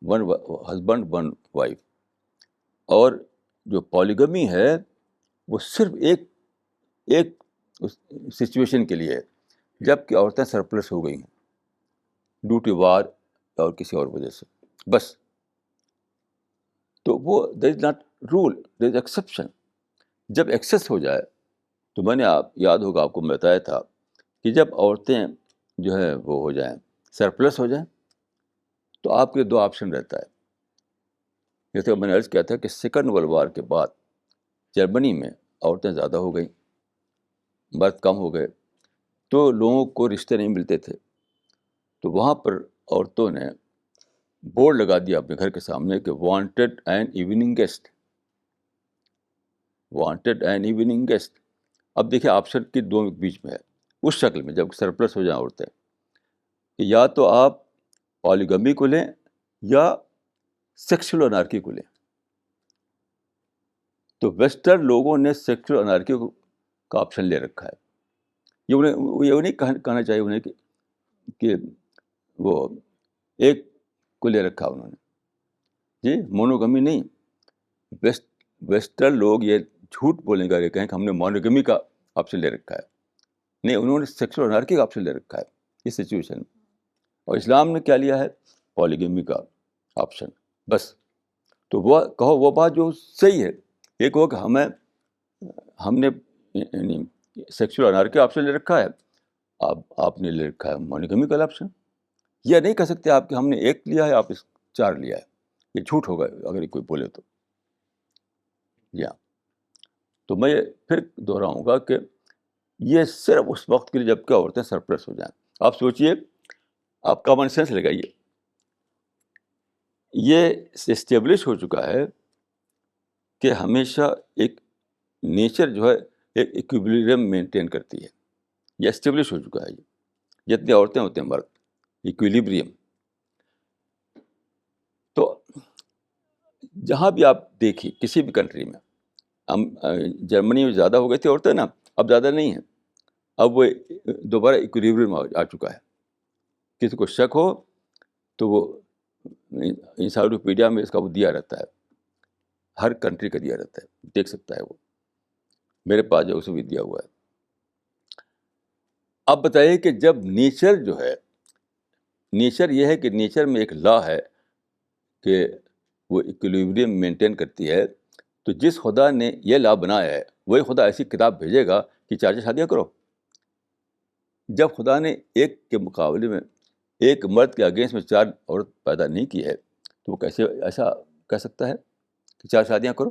1 husband 1 wife. اور جو پالیگمی ہے وہ صرف ایک سچویشن کے لیے ہے, جب کہ عورتیں سرپلس ہو گئی ہیں ڈیو ٹو وار اور کسی اور وجہ سے, بس. تو وہ there is not rule, there is exception. جب ایکسیس ہو جائے تو میں نے یاد ہوگا آپ کو میں بتایا تھا کہ جب عورتیں جو ہے وہ ہو جائیں سرپلس ہو جائیں تو آپ کے 2 آپشن رہتا ہے. جیسے میں نے عرض کیا تھا کہ سیکنڈ ورلڈ وار کے بعد جرمنی میں عورتیں زیادہ ہو گئیں, مرد کم ہو گئے, تو لوگوں کو رشتے نہیں ملتے تھے. تو وہاں پر عورتوں نے بورڈ لگا دیا اپنے گھر کے سامنے کہ wanted an evening guest, wanted an evening guest. اب دیکھیں آپشن کی 2 بیچ میں ہے اس شکل میں, جب سرپلس ہو جائیں عورتیں, کہ یا تو آپ پالیگمی کو لیں یا سیکشل انارکی کو لیں. تو ویسٹرن لوگوں نے سیکشل انارکی کا آپشن لے رکھا ہے. یہ نہیں کہنا چاہیے انہیں کہ وہ ایک کو لے رکھا انہوں نے, جی مونوگمی نہیں. ویسٹرن لوگ یہ جھوٹ بولنے کا یہ کہیں کہ ہم نے مونوگمی کا آپشن لے رکھا ہے. نہیں, انہوں نے سیکشل انارکی کا آپشن لے رکھا ہے اس سچویشن میں. اور اسلام نے کیا لیا ہے؟ پالیگمی کا آپشن, بس. تو وہ کہو وہ بات جو صحیح ہے, یہ کہو کہ ہم نے سیکشل انارکی آپشن لے رکھا ہے, آپ نے لے رکھا ہے مونوگمی کا آپشن. یہ نہیں کہہ سکتے آپ کہ ہم نے ایک لیا ہے آپ 4 لیا ہے, یہ جھوٹ ہوگا اگر کوئی بولے تو. جی ہاں, تو میں پھر دہراؤں گا کہ یہ صرف اس وقت کے لیے جب کہ عورتیں سرپلس ہو جائیں. آپ سوچئے, آپ کامن سینس لگائیے, یہ اسٹیبلش ہو چکا ہے کہ ہمیشہ ایک نیچر جو ہے ایک ایکویبلیم مینٹین کرتی ہے. یہ اسٹیبلش ہو چکا ہے. یہ جتنی عورتیں ہوتے ہیں مرد, ایکویلیبریم. تو جہاں بھی آپ دیکھیے کسی بھی کنٹری میں, ہم جرمنی میں زیادہ ہو گئی تھی عورتیں نا, اب زیادہ نہیں ہیں, اب وہ دوبارہ ایکویلیبریم آ چکا ہے. کسی کو شک ہو تو وہ انسائکلوپیڈیا میں اس کا وہ دیا رہتا ہے, ہر کنٹری کا دیا رہتا ہے, دیکھ سکتا ہے وہ. میرے پاس جو اسے بھی دیا ہوا ہے. اب بتائیے کہ جب نیچر جو ہے, نیچر یہ ہے کہ نیچر میں ایک لا ہے کہ وہ ایکویلیبریم مینٹین کرتی ہے, تو جس خدا نے یہ لا بنایا ہے وہی خدا ایسی کتاب بھیجے گا کہ 4 شادیاں کرو. جب خدا نے ایک کے مقابلے میں ایک مرد کے اگینسٹ میں 4 عورت پیدا نہیں کی ہے, تو وہ کیسے ایسا کہہ سکتا ہے کہ 4 شادیاں کرو؟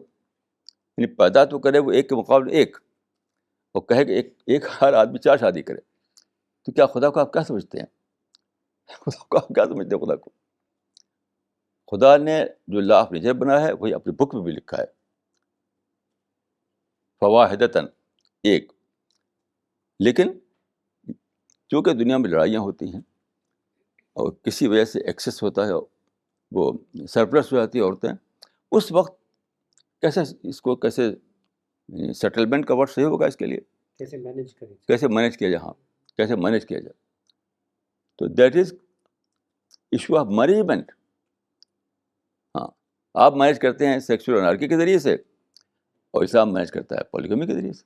یعنی پیدا تو کرے وہ ایک کے مقابلے ایک, اور کہے کہ ایک ہر آدمی 4 شادی کرے. تو کیا خدا کو آپ کیا سمجھتے ہیں؟ خدا کو آپ کیا سمجھتے ہیں؟ خدا کو, خدا نے جو لا آف نیچر بنا ہے وہی اپنی بک میں بھی لکھا ہے, فواحدتاً, ایک. لیکن چونکہ دنیا میں لڑائیاں ہوتی ہیں اور کسی وجہ سے ایکسیس ہوتا ہے, وہ سرپلس ہو جاتی ہیں عورتیں, اس وقت کیسے اس کو کیسے سیٹلمنٹ کا ورڈ صحیح ہوگا اس کے لیے, کیسے مینیج کیا جائے. ہاں, کیسے مینیج کیا جائے. تو that is issue of management. ہاں, آپ مینیج کرتے ہیں سیکسول انارکی کے ذریعے سے, اور اسلام مینیج کرتا ہے پولیگمی کے ذریعے سے.